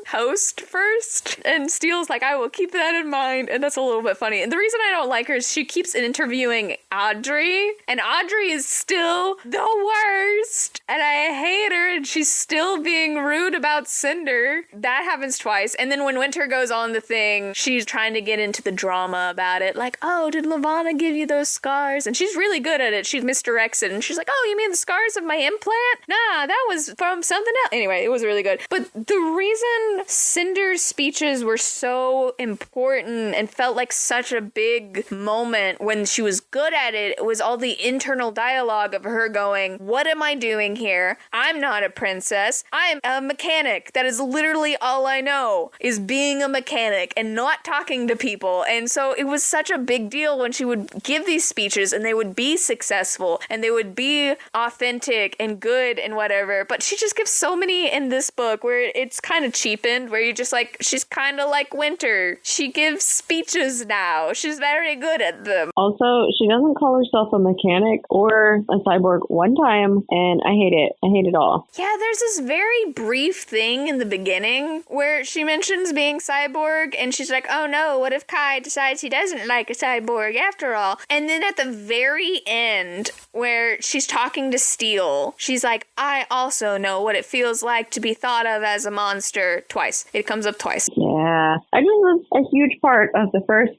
host first, and Steele's like, I will keep that in mind, and that's a little bit funny. And the reason I don't like her is she keeps interviewing Audrey, and Audrey is still the worst, and I hate her, and she's still being rude about Cinder. That happens twice. And then when Winter goes on the thing, she's trying to get into the drama about it. Like, oh, did Levana give you those scars? And she's really good at it. She misdirects it. And she's like, oh, you mean the scars of my implant? Nah, that was from something else. Anyway, it was really good. But the reason Cinder's speeches were so important and felt like such a big moment when she was good at it was all the internal dialogue of her going, what am I doing here? I'm not a princess. I'm a mechanic. That is literally all I know, is being a mechanic and not talking to people. And so it was such a big deal when she would give these speeches and they would be successful and they would be authentic and good and whatever. But she just gives so many in this book where it's kind of cheapened, where you're just like, she's kind of like Winter. She gives speeches now. She's very good at them. Also, she doesn't call herself a mechanic or a cyborg one time, and I hate it. I hate it all. Yeah, there's this very brief thing in the beginning where she mentions being cyborg, and she's like, oh no, what if Kai decides he doesn't like a cyborg after all? And then at the very end, where she's talking to Steel, she's like, I also know what it feels like to be thought of as a monster. Twice. It comes up twice. Yeah. I just was a huge part of the first,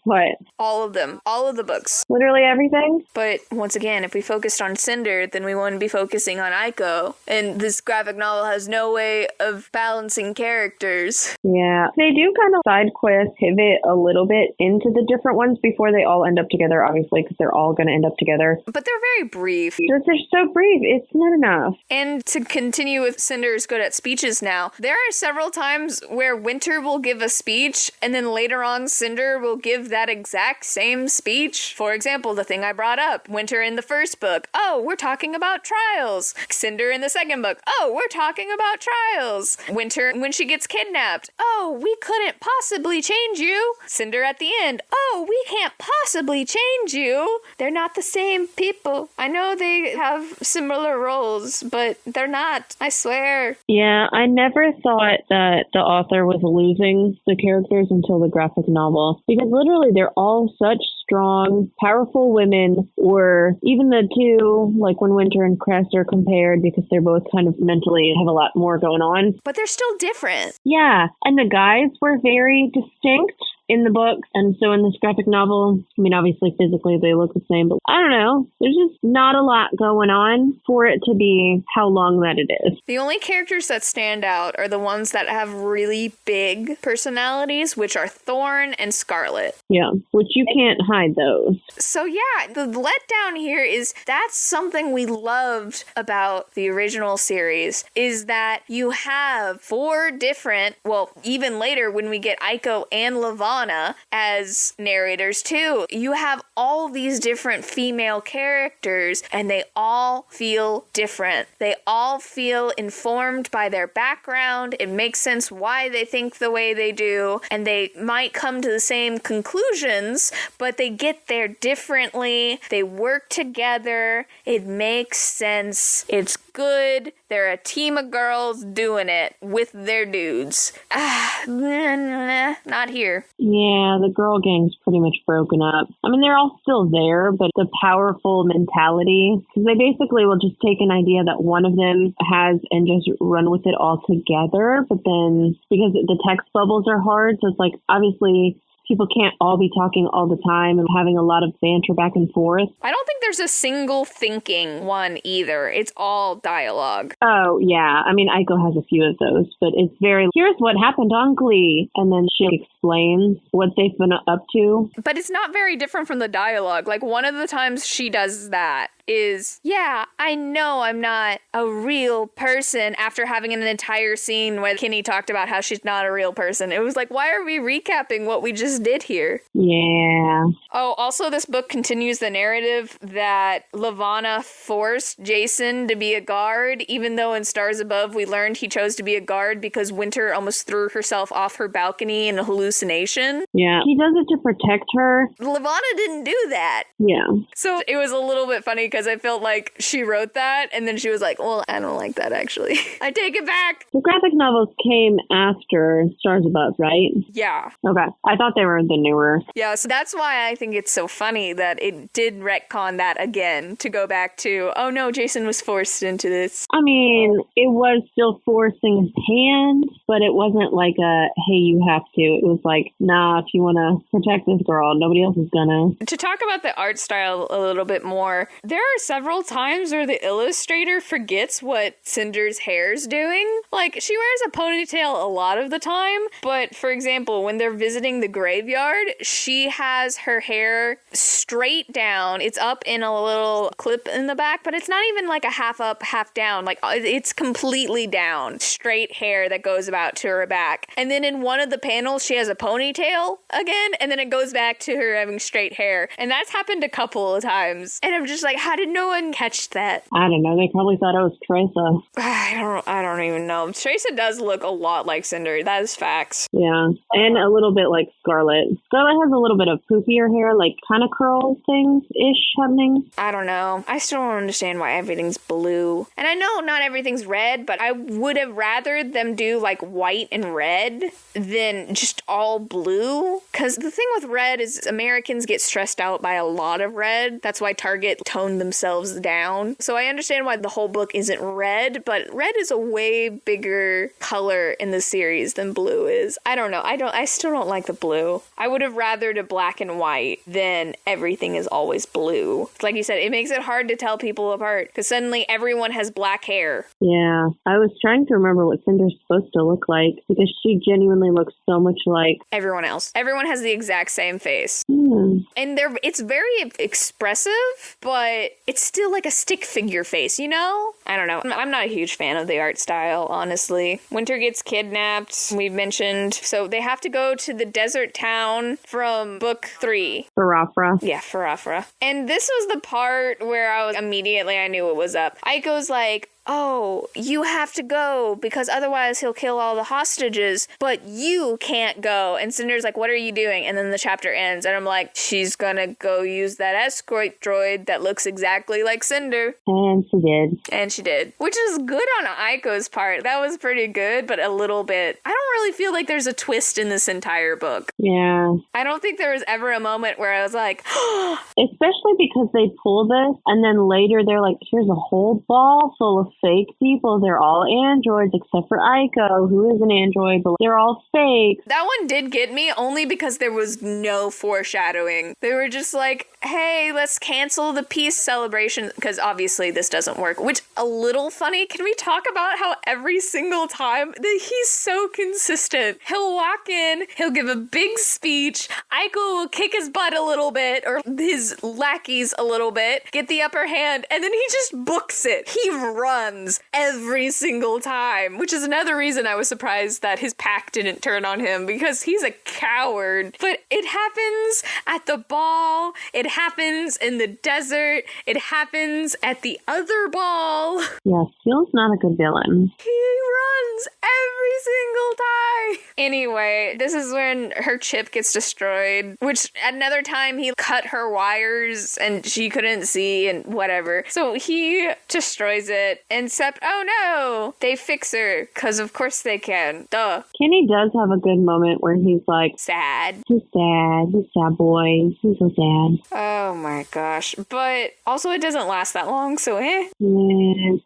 all of them. All of the books. Literally everything. But once again, if we focused on Cinder, then we wouldn't be focusing on Aiko. And this graphic novel has no way of balancing characters. Yeah. They do kind of side quest pivot a little bit into the different ones before they all end up together, obviously, because they're all going to end up together. But they're very brief. They're so brief. It's not enough. And to continue with Cinder's good at speeches now, there are several times where Winter will give a speech, and then later on Cinder will give that exact same speech. For example, the thing I brought up, Winter in the first book, oh, we're talking about trials. Cinder in the second book, oh, we're talking about trials. Winter when she gets kidnapped, oh, we couldn't possibly change you. Cinder at the end, oh, we can't possibly change you. They're not the same people. I know they have similar roles, but they're not, I swear. Yeah, I never thought that the author was losing the characters until the graphic novel, because literally they're all such strong, powerful women, or even the two, like when Winter and Cress are compared, because they're both kind of mentally have a lot more going on. But they're still different. Yeah, and the guys were very distinct in the books, and so in this graphic novel, I mean, obviously physically they look the same, but I don't know, there's just not a lot going on for it to be how long that it is. The only characters that stand out are the ones that have really big personalities, which are Thorn and Scarlet. Yeah, which you can't hide those. So yeah, the letdown here is that's something we loved about the original series, is that you have four different, well, even later when we get Aiko and Levana as narrators too, you have all these different female characters and they all feel different. They all feel informed by their background. It makes sense why they think the way they do, and they might come to the same conclusions, but they get there differently. They work together. It makes sense. It's good. They're a team of girls doing it with their dudes. Not here. Yeah, the girl gang's pretty much broken up. I mean, they're all still there, but the powerful mentality, because they basically will just take an idea that one of them has and just run with it all together. But then, because the text bubbles are hard, so it's like, obviously, people can't all be talking all the time and having a lot of banter back and forth. I don't think there's a single thinking one either. It's all dialogue. Oh, yeah. I mean, Aiko has a few of those, but it's very, here's what happened on Glee, and then she explains what they've been up to. But it's not very different from the dialogue. Like, one of the times she does that is, yeah, I know I'm not a real person, after having an entire scene where Kinney talked about how she's not a real person. It was like, why are we recapping what we just did here? Yeah. Oh, also this book continues the narrative that Levana forced Jason to be a guard, even though in Stars Above we learned he chose to be a guard because Winter almost threw herself off her balcony in a hallucination. Yeah. He does it to protect her. Levana didn't do that. Yeah. So it was a little bit funny because I felt like she wrote that and then she was like, well, I don't like that actually. I take it back. The graphic novels came after Stars Above, right? Yeah. Okay. I thought they were the newer. Yeah, so that's why I think it's so funny that it did retcon that again to go back to, oh no, Jason was forced into this. I mean, it was still forcing his hand, but it wasn't like a, hey, you have to. It was like, nah, if you want to protect this girl, nobody else is gonna. To talk about the art style a little bit more, there are several times where the illustrator forgets what Cinder's hair's doing. Like, she wears a ponytail a lot of the time, but for example, when they're visiting the graveyard, she has her hair straight down. It's up in a little clip in the back, but it's not even like a half up, half down. Like, it's completely down. Straight hair that goes about to her back. And then in one of the panels, she has a ponytail again, and then it goes back to her having straight hair. And that's happened a couple of times. And I'm just like, how did no one catch that? I don't know. They probably thought it was Teresa. I don't even know. Teresa does look a lot like Cinder. That is facts. Yeah. And a little bit like Scarlet. Scarlet has a little bit of poofier hair, like kind of curl things-ish happening. I don't know. I still don't understand why everything's blue. And I know not everything's red, but I would have rather them do like white and red than just all blue. Because the thing with red is Americans get stressed out by a lot of red. That's why Target toned themselves down. So I understand why the whole book isn't red, but red is a way bigger color in the series than blue is. I don't know. I still don't like the blue. I would have rathered a black and white than everything is always blue. Like you said, it makes it hard to tell people apart because suddenly everyone has black hair. Yeah. I was trying to remember what Cinder's supposed to look like because she genuinely looks so much like everyone else. Everyone has the exact same face. And it's very expressive, but it's still like a stick figure face, you know? I don't know. I'm not a huge fan of the art style, honestly. Winter gets kidnapped, we've mentioned. So they have to go to the desert town from book 3. Farafra. Yeah, Farafra. And this was the part where I knew it was up. Aiko's like, oh, you have to go because otherwise he'll kill all the hostages, but you can't go. And Cinder's like, what are you doing? And then the chapter ends and I'm like, she's gonna go use that escort droid that looks exactly like Cinder. And she did. And she did. Which is good on Aiko's part. That was pretty good, but a little bit. I don't really feel like there's a twist in this entire book. Yeah. I don't think there was ever a moment where I was like, especially because they pull this and then later they're like, here's a whole ball full of fake people. They're all androids except for Aiko, who is an android, but they're all fake. That one did get me only because there was no foreshadowing. They were just like, hey, let's cancel the peace celebration because obviously this doesn't work, which a little funny. Can we talk about how every single time he's so consistent? He'll walk in, he'll give a big speech, Aiko will kick his butt a little bit or his lackeys a little bit, get the upper hand, and then he just books it. He runs every single time, which is another reason I was surprised that his pack didn't turn on him because he's a coward. But it happens at the ball, it happens in the desert, it happens at the other ball. Yeah, Steele's not a good villain. He runs every single time. Anyway, this is when her chip gets destroyed, which at another time he cut her wires and she couldn't see and whatever. So he destroys it, except, oh no, they fix her, because of course they can. Duh. Kenny does have a good moment where he's like, sad. He's sad. He's sad boy. He's so sad. Oh my gosh. But also it doesn't last that long, so Yeah.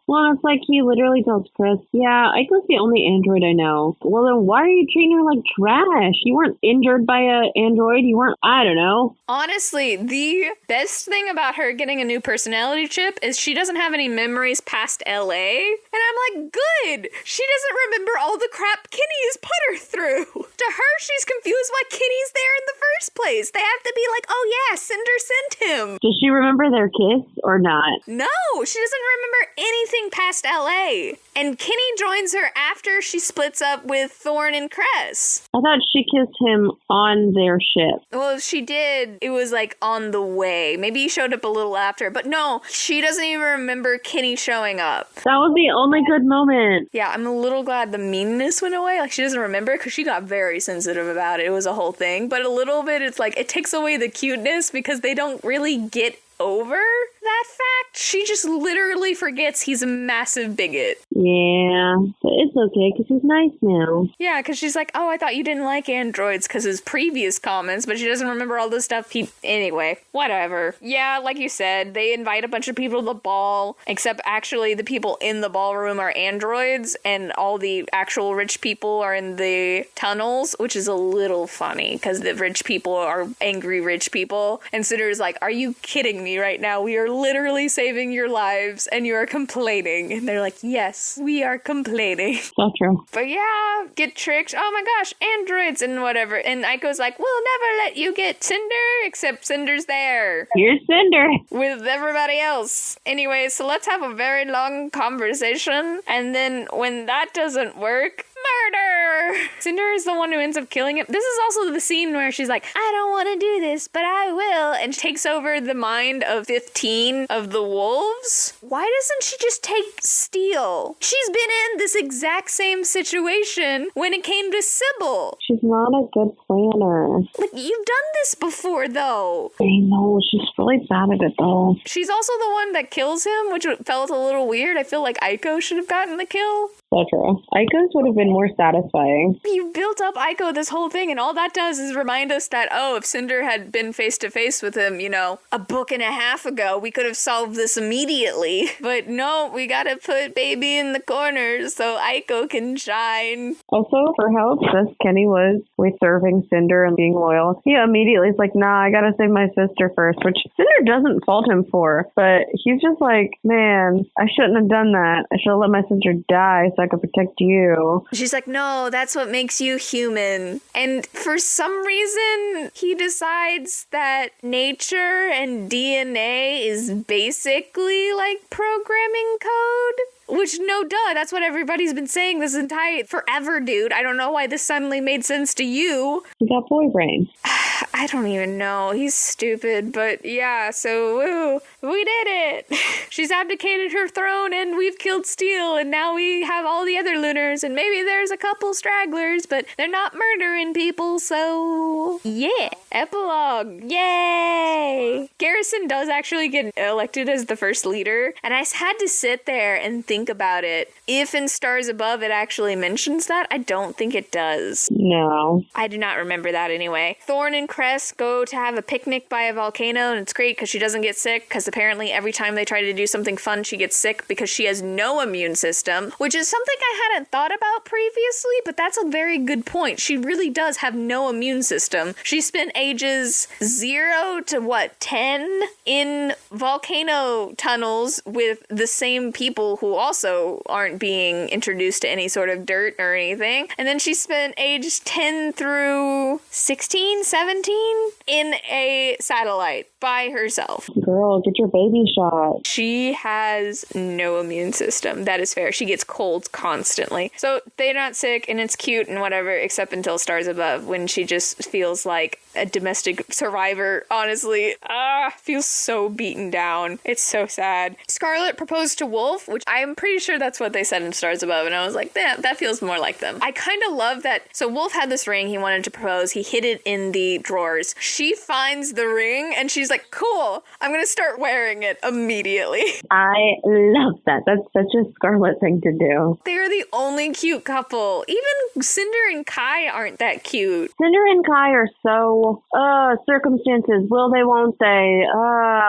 Well, it's like he literally tells Chris, yeah, Aiko's the only android I know. Well, then why are you treating her like trash? You weren't injured by an android. You weren't, I don't know. Honestly, the best thing about her getting a new personality chip is she doesn't have any memories past LA. And I'm like, good. She doesn't remember all the crap Kenny has put her through. To her, she's confused why Kenny's there in the first place. They have to be like, oh yeah, Cinder sent him. Does she remember their kiss or not? No, she doesn't remember anything past LA. And Kenny joins her after she splits up with Thorne and Cress. I thought she kissed him on their ship. Well, she did. It was like on the way. Maybe he showed up a little after. But no, she doesn't even remember Kenny showing up. That was the only good moment. Yeah, I'm a little glad the meanness went away. Like, she doesn't remember because she got very sensitive about it. It was a whole thing. But a little bit, it's like, it takes away the cuteness because they don't really get over that fact. She just literally forgets he's a massive bigot. Yeah, but it's okay because he's nice now. Yeah, because she's like, oh, I thought you didn't like androids because his previous comments, but she doesn't remember all the stuff Anyway, whatever. Yeah, like you said, they invite a bunch of people to the ball, except actually the people in the ballroom are androids, and all the actual rich people are in the tunnels, which is a little funny, because the rich people are angry rich people, and Cinder's like, are you kidding me right now? We are literally saving your lives, and you are complaining. And they're like, yes, we are complaining. So true. But yeah, get tricked. Oh my gosh, androids and whatever. And Aiko's like, we'll never let you get Cinder, except Cinder's there. Here's Cinder. With everybody else. Anyway, so let's have a very long conversation. And then when that doesn't work, murder! Cinder is the one who ends up killing him. This is also the scene where she's like, I don't want to do this, but I will, and takes over the mind of 15 of the wolves. Why doesn't she just take Steel? She's been in this exact same situation when it came to Sybil. She's not a good planner. Like, you've done this before, though. I know, she's really bad at it, though. She's also the one that kills him, which felt a little weird. I feel like Aiko should have gotten the kill. So true. Aiko's would have been more satisfying. You built up Aiko this whole thing, and all that does is remind us that, oh, if Cinder had been face-to-face with him, a book and a half ago, we could have solved this immediately. But no, we gotta put baby in the corner so Aiko can shine. Also, for how obsessed Kenny was with serving Cinder and being loyal, he immediately is like, nah, I gotta save my sister first, which Cinder doesn't fault him for, but he's just like, man, I shouldn't have done that. I should have let my sister die so I could protect you. She's like, no, that's what makes you human. And for some reason, he decides that nature and DNA is basically like programming code. Which, no duh, that's what everybody's been saying this entire forever, dude. I don't know why this suddenly made sense to you. He got boy brain. I don't even know. He's stupid, but yeah, so woo, we did it. She's abdicated her throne and we've killed Steel, and now we have all the other Lunars, and maybe there's a couple stragglers, but they're not murdering people, so yeah. Epilogue. Yay! Garrison does actually get elected as the first leader, and I had to sit there and think about it. If in Stars Above it actually mentions that, I don't think it does. No. I do not remember that anyway. Thorn and Cress go to have a picnic by a volcano, and it's great because she doesn't get sick, because apparently every time they try to do something fun, she gets sick because she has no immune system, which is something I hadn't thought about previously, but that's a very good point. She really does have no immune system. She spent ages 0 to 10 in volcano tunnels with the same people who also aren't being introduced to any sort of dirt or anything. And then she spent age 10 through 16, 17 in a satellite by herself. Girl, get your baby shot. She has no immune system. That is fair. She gets colds constantly. So they're not sick, and it's cute and whatever, except until Stars Above, when she just feels like a domestic survivor. Honestly, feels so beaten down. It's so sad. Scarlet proposed to Wolf, which I'm pretty sure that's what they said in Stars Above, and I was like, that feels more like them. I kind of love that. So Wolf had this ring he wanted to propose. He hid it in the drawers. She finds the ring, and she's like, cool, I'm gonna start wearing it immediately. I love that. That's such a Scarlet thing to do. They're the only cute couple. Even Cinder and Kai aren't that cute. Cinder and Kai are so, circumstances. Will they, won't they?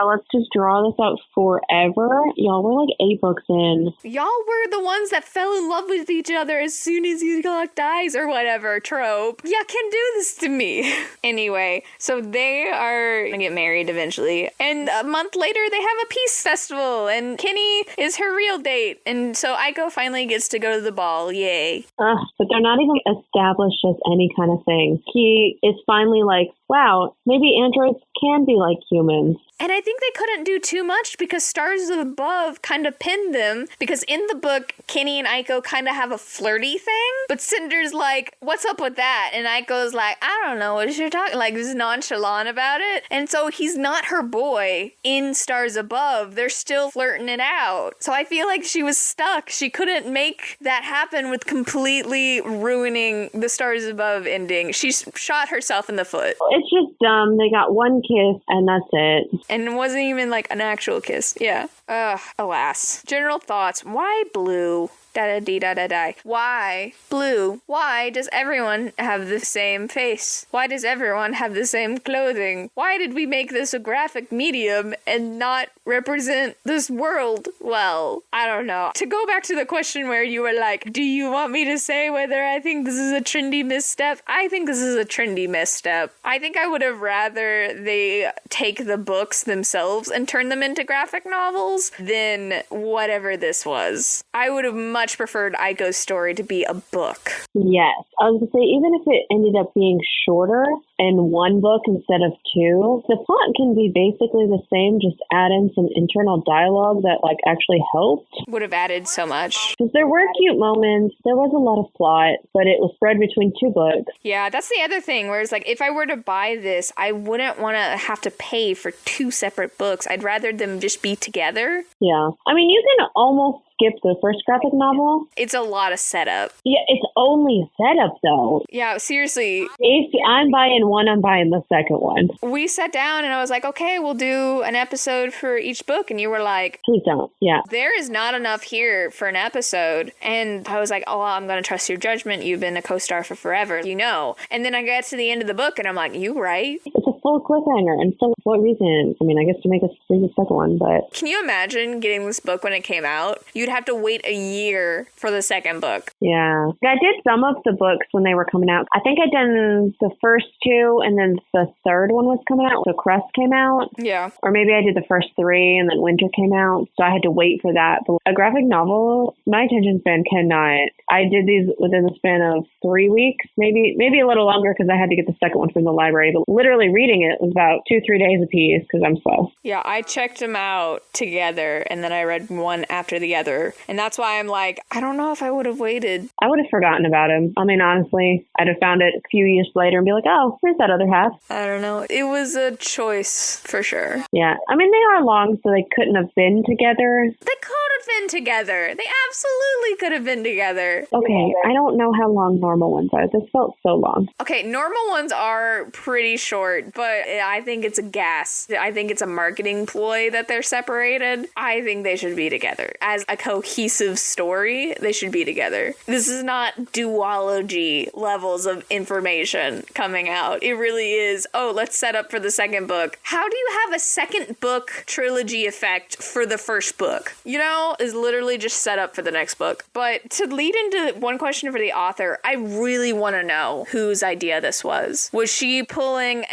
Let's just draw this out forever. Y'all, we're like 8 books in. Y'all were the ones that fell in love with each other as soon as you locked eyes or whatever trope. You can do this to me. Anyway, so they are gonna get married eventually. And a month later, they have a peace festival, and Kenny is her real date. And so Aiko finally gets to go to the ball. Yay. But they're not even established as any kind of thing. He is finally like, wow, maybe androids can be like humans. And I think they couldn't do too much because Stars Above kind of pinned them, because in the book, Kenny and Aiko kind of have a flirty thing, but Cinder's like, what's up with that? And Aiko's like, I don't know what you're talking, like, just nonchalant about it. And so he's not her boy in Stars Above. They're still flirting it out. So I feel like she was stuck. She couldn't make that happen with completely ruining the Stars Above ending. She shot herself in the foot. It's just dumb. They got one kiss and that's it. And it wasn't even like an actual kiss. Yeah. Ugh, alas. General thoughts. Why blue? Da-da-dee-da-da-die. Why blue? Why does everyone have the same face? Why does everyone have the same clothing? Why did we make this a graphic medium and not represent this world well? I don't know. To go back to the question where you were like, do you want me to say whether I think this is a trendy misstep? I think this is a trendy misstep. I think I would have rather they take the books themselves and turn them into graphic novels than whatever this was. I would have much preferred Aiko's story to be a book. Yes. I was going to say, even if it ended up being shorter in one book instead of two, the plot can be basically the same, just add in some internal dialogue that like actually helped. Would have added so much. Because there were cute moments, there was a lot of plot, but it was spread between two books. Yeah, that's the other thing, whereas like if I were to buy this, I wouldn't want to have to pay for two separate books. I'd rather them just be together. Yeah. I mean, you can almost skip the first graphic novel. It's a lot of setup. Yeah, it's only setup though. Yeah, seriously. If I'm buying one, I'm buying the second one. We sat down and I was like, okay, we'll do an episode for each book. And you were like, please don't. Yeah. There is not enough here for an episode. And I was like, oh, well, I'm going to trust your judgment. You've been a co-star for forever, you know. And then I get to the end of the book and I'm like, you right? It's a full cliffhanger. And so for what reason? I mean, I guess to make us read the second one, but... Can you imagine getting this book when it came out? You'd have to wait a year for the second book. Yeah. I did some of the books when they were coming out. I think I'd done the first two and then the third one was coming out. So Crest came out. Yeah. Or maybe I did the first three and then Winter came out. So I had to wait for that. But a graphic novel, my attention span cannot. I did these within the span of 3 weeks, maybe a little longer because I had to get the second one from the library. But literally reading it was about 2-3 days a piece because I'm slow. Yeah, I checked them out together and then I read one after the other. And that's why I'm like, I don't know if I would have waited. I would have forgotten about him. I mean, honestly, I'd have found it a few years later and be like, oh, here's that other half. I don't know. It was a choice for sure. Yeah. I mean, they are long, so they couldn't have been together. They could have been together. They absolutely could have been together. Okay. I don't know how long normal ones are. This felt so long. Okay. Normal ones are pretty short, but I think it's a gas. I think it's a marketing ploy that they're separated. I think they should be together. As a cohesive story, they should be together. This is not duology levels of information coming out. It really is, oh, let's set up for the second book. How do you have a second book trilogy effect for the first book? You know, is literally just set up for the next book. But to lead into one question for the author, I really want to know whose idea this was. Was she pulling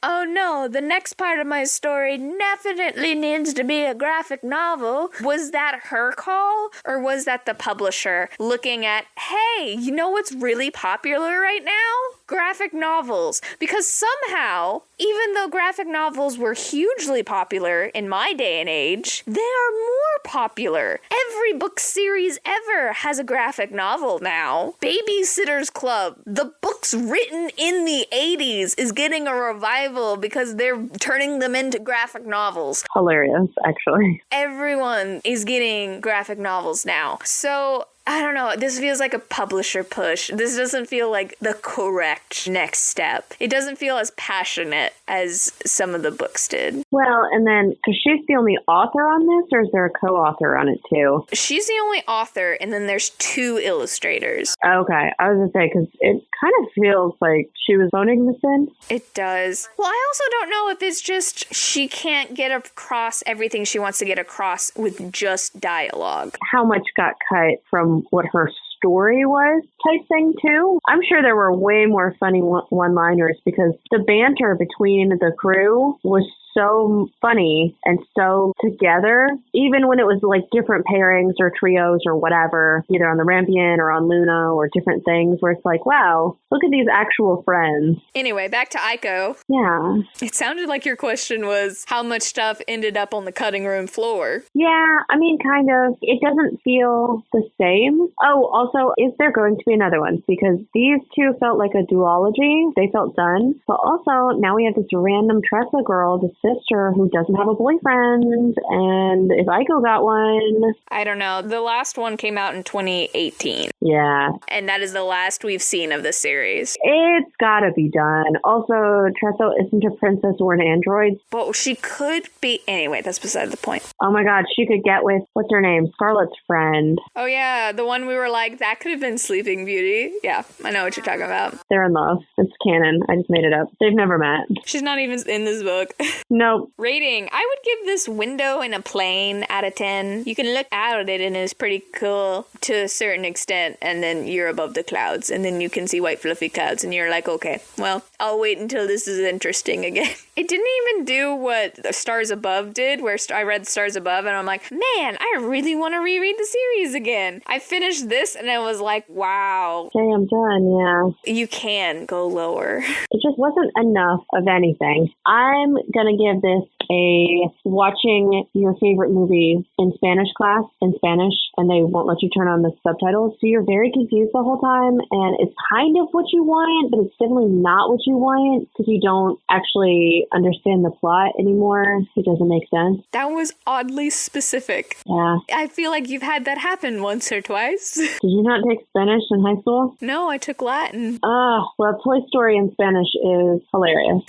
oh no, the next part of my story definitely needs to be a graphic novel? Was that her call? Or was that the publisher looking at, hey, you know what's really popular right now? Graphic novels. Because somehow, even though graphic novels were hugely popular in my day and age, they are more popular. Every book series ever has a graphic novel now. Babysitter's Club, the books written in the 80s, is getting a revival because they're turning them into graphic novels. Hilarious, actually. Everyone is getting graphic novels now. So I don't know. This feels like a publisher push. This doesn't feel like the correct next step. It doesn't feel as passionate as some of the books did. Well, and then, because she's the only author on this, or is there a co-author on it too? She's the only author, and then there's 2 illustrators. Okay. I was going to say, because it kind of feels like she was phoning this in. It does. Well, I also don't know if it's just she can't get across everything she wants to get across with just dialogue. How much got cut from what her story was type thing too. I'm sure there were way more funny one-liners because the banter between the crew was so funny and so together, even when it was like different pairings or trios or whatever, either on the Rampion or on Luna or different things where it's like, wow, look at these actual friends. Anyway, back to Aiko. Yeah. It sounded like your question was how much stuff ended up on the cutting room floor. Yeah, I mean, kind of. It doesn't feel the same. Oh, also, is there going to be another one? Because these two felt like a duology. They felt done. But also, now we have this random Tressa girl just sister who doesn't have a boyfriend, and if Aiko got one... I don't know. The last one came out in 2018. Yeah. And that is the last we've seen of the series. It's gotta be done. Also, Tressa isn't a princess or an android. But she could be... Anyway, that's beside the point. Oh my god, she could get with, what's her name? Scarlett's friend. Oh yeah, the one we were like, that could have been Sleeping Beauty. Yeah, I know what you're talking about. They're in love. It's canon. I just made it up. They've never met. She's not even in this book. Nope. Rating. I would give this window in a plane out of 10. You can look out at it and it's pretty cool to a certain extent, and then you're above the clouds, and then you can see white fluffy clouds, and you're like, okay, well, I'll wait until this is interesting again. It didn't even do what the Stars Above did, where I read Stars Above, and I'm like, man, I really want to reread the series again. I finished this, and I was like, wow. Okay, I'm done, yeah. You can go lower. It just wasn't enough of anything. I'm gonna give this a watching your favorite movie in Spanish class in Spanish, and they won't let you turn on the subtitles, so you're very confused the whole time, and it's kind of what you want, but it's definitely not what you want, because you don't actually understand the plot anymore. It doesn't make sense. That was oddly specific. Yeah. I feel like you've had that happen once or twice. Did you not take Spanish in high school? No, I took Latin. Well, Toy Story in Spanish is hilarious.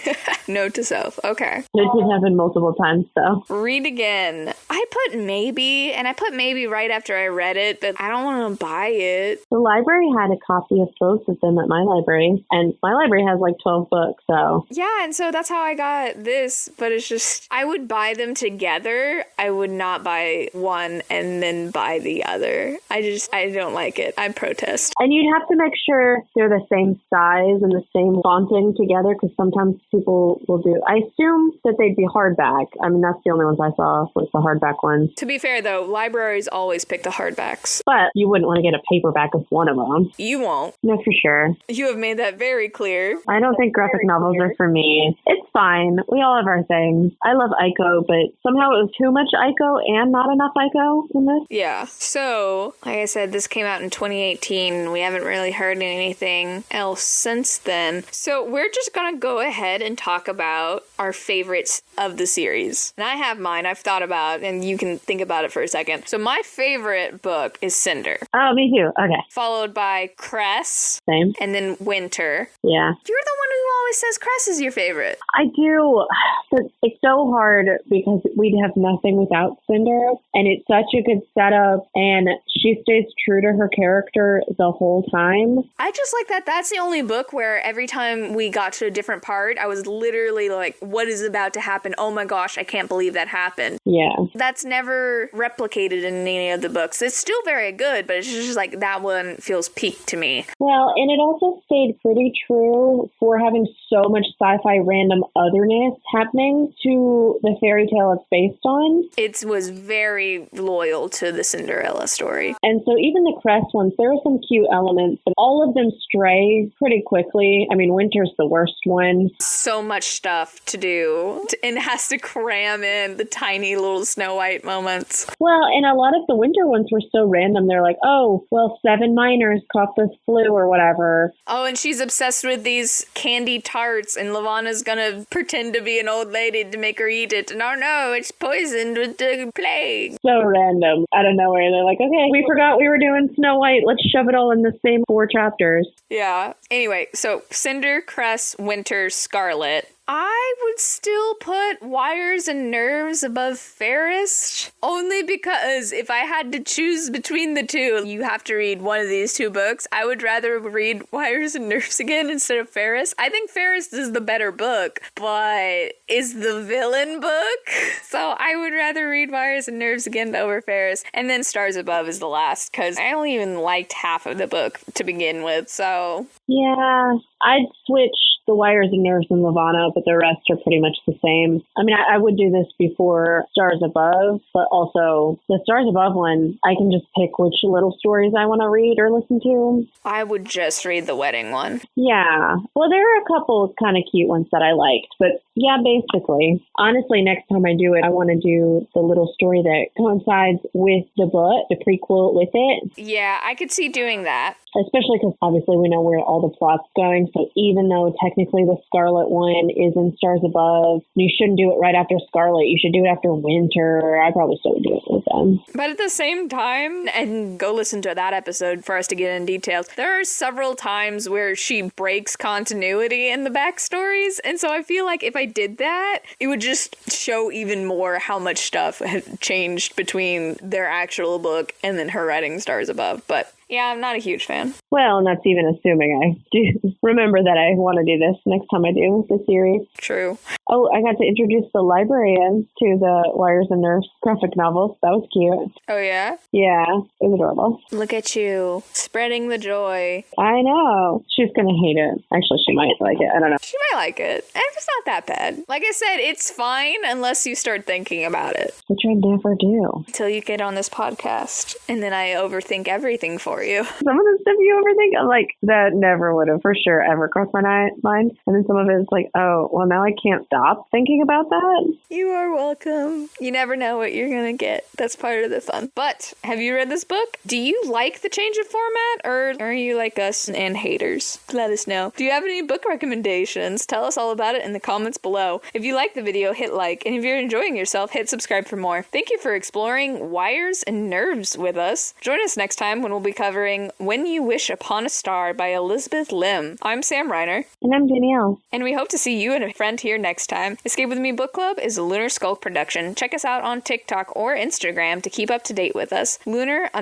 Note to self. Okay. It did happen multiple times, though. Read again. I put maybe, and I put maybe right after I read it, but I don't want to buy it. The library had a copy of both of them at my library, and my library has like 12 books, so... Yeah, and so that's how I got this, but it's just, I would buy them together. I would not buy one and then buy the other. I don't like it. I protest. And you'd have to make sure they're the same size and the same fonting together, because sometimes people will do... I assume that they'd be hardback. I mean, that's the only ones I saw was the hardback ones. To be fair, though, libraries always pick the hardbacks. But you wouldn't want to get a paperback of one of them. You won't. No, for sure. You have made that very clear. I don't think graphic novels are for me. It's fine. We all have our things. I love Aiko, but somehow it was too much Aiko and not enough Aiko in this. Yeah. So, like I said, this came out in 2018. We haven't really heard anything else since then. So we're just going to go ahead and talk about our favorites of the series. And I have mine. I've thought about, and you can think about it for a second. So my favorite book is Cinder. Oh, me too. Okay. Followed by Cress. Same. And then Winter. Yeah. You're the one who always says Cress is your favorite. I do. But it's so hard because we'd have nothing without Cinder. And it's such a good setup. And she stays true to her character the whole time. I just like that. That's the only book where every time we got to a different part, I was literally like, what is about to happen? Oh my gosh, I can't believe that happened. Yeah. That's never replicated in any of the books. It's still very good, but it's just like that one feels peak to me. Well, and it also stayed pretty true for having so much sci-fi random otherness happening to the fairy tale it's based on. It was very loyal to the Cinderella story. And so even the Crest ones, there are some cute elements, but all of them stray pretty quickly. I mean, Winter's the worst one. So much stuff to do, and has to cram in the tiny little Snow White moments. Well, and a lot of the Winter ones were so random. They're like, oh, well, 7 miners caught the flu or whatever. Oh, and she's obsessed with these candy tarts, and Levana's gonna pretend to be an old lady to make her eat it. And oh no, it's poisoned with the plague. So random. Out of nowhere, they're like, okay, we forgot we were doing Snow White. Let's shove it all in the same 4 chapters. Yeah. Anyway, so Cinder, Cress, Winter, Scarlet. I would still put Wires and Nerves above Ferris, only because if I had to choose between the two, you have to read one of these 2 books. I would rather read Wires and Nerves again instead of Ferris. I think Ferris is the better book, but is the villain book. So I would rather read Wires and Nerves again over Ferris. And then Stars Above is the last, because I only even liked half of the book to begin with, so... Yeah, I'd switch the Wires and Nerves and Levana, but the rest are pretty much the same. I mean, I would do this before Stars Above, but also the Stars Above one, I can just pick which little stories I want to read or listen to. I would just read the wedding one. Yeah. Well, there are a couple kind of cute ones that I liked, but Yeah, basically. Honestly, next time I do it, I want to do the little story that coincides with the book, the prequel with it. Yeah, I could see doing that. Especially because obviously we know where all the plot's going. So even though technically the Scarlet one is in Stars Above, you shouldn't do it right after Scarlet. You should do it after Winter. I probably still would do it with them. But at the same time, and go listen to that episode for us to get in details, there are several times where she breaks continuity in the backstories. And so I feel like if I did that, it would just show even more how much stuff had changed between their actual book and then her writing Stars Above. But yeah, I'm not a huge fan. Well, and that's even assuming I do remember that I want to do this next time I do the series. True. Oh, I got to introduce the librarian to the Wires and Nerves graphic novels. That was cute. Oh, yeah? Yeah, it was adorable. Look at you, spreading the joy. I know. She's going to hate it. Actually, she might like it. I don't know. She might like it. And it's not that bad. Like I said, it's fine unless you start thinking about it. Which I never do. Until you get on this podcast. And then I overthink everything for you. Some of the stuff you overthink, I'm like, that never would have for sure ever crossed my mind. And then some of it is like, oh, well, now I can't stop thinking about that. You are welcome. You never know what you're going to get. That's part of the fun. But have you read this book? Do you like the change of format, or are you like us and haters? Let us know. Do you have any book recommendations? Tell us all about it in the comments below. If you like the video, hit like. And if you're enjoying yourself, hit subscribe for more. Thank you for exploring Wires and Nerves with us. Join us next time when we'll be covering When You Wish Upon a Star by Elizabeth Lim. I'm Sam Reiner. And I'm Danielle. And we hope to see you and a friend here next time. Escape With Me Book Club is a Lunar Skulk production. Check us out on TikTok or Instagram to keep up to date with us. Lunar_SKULK.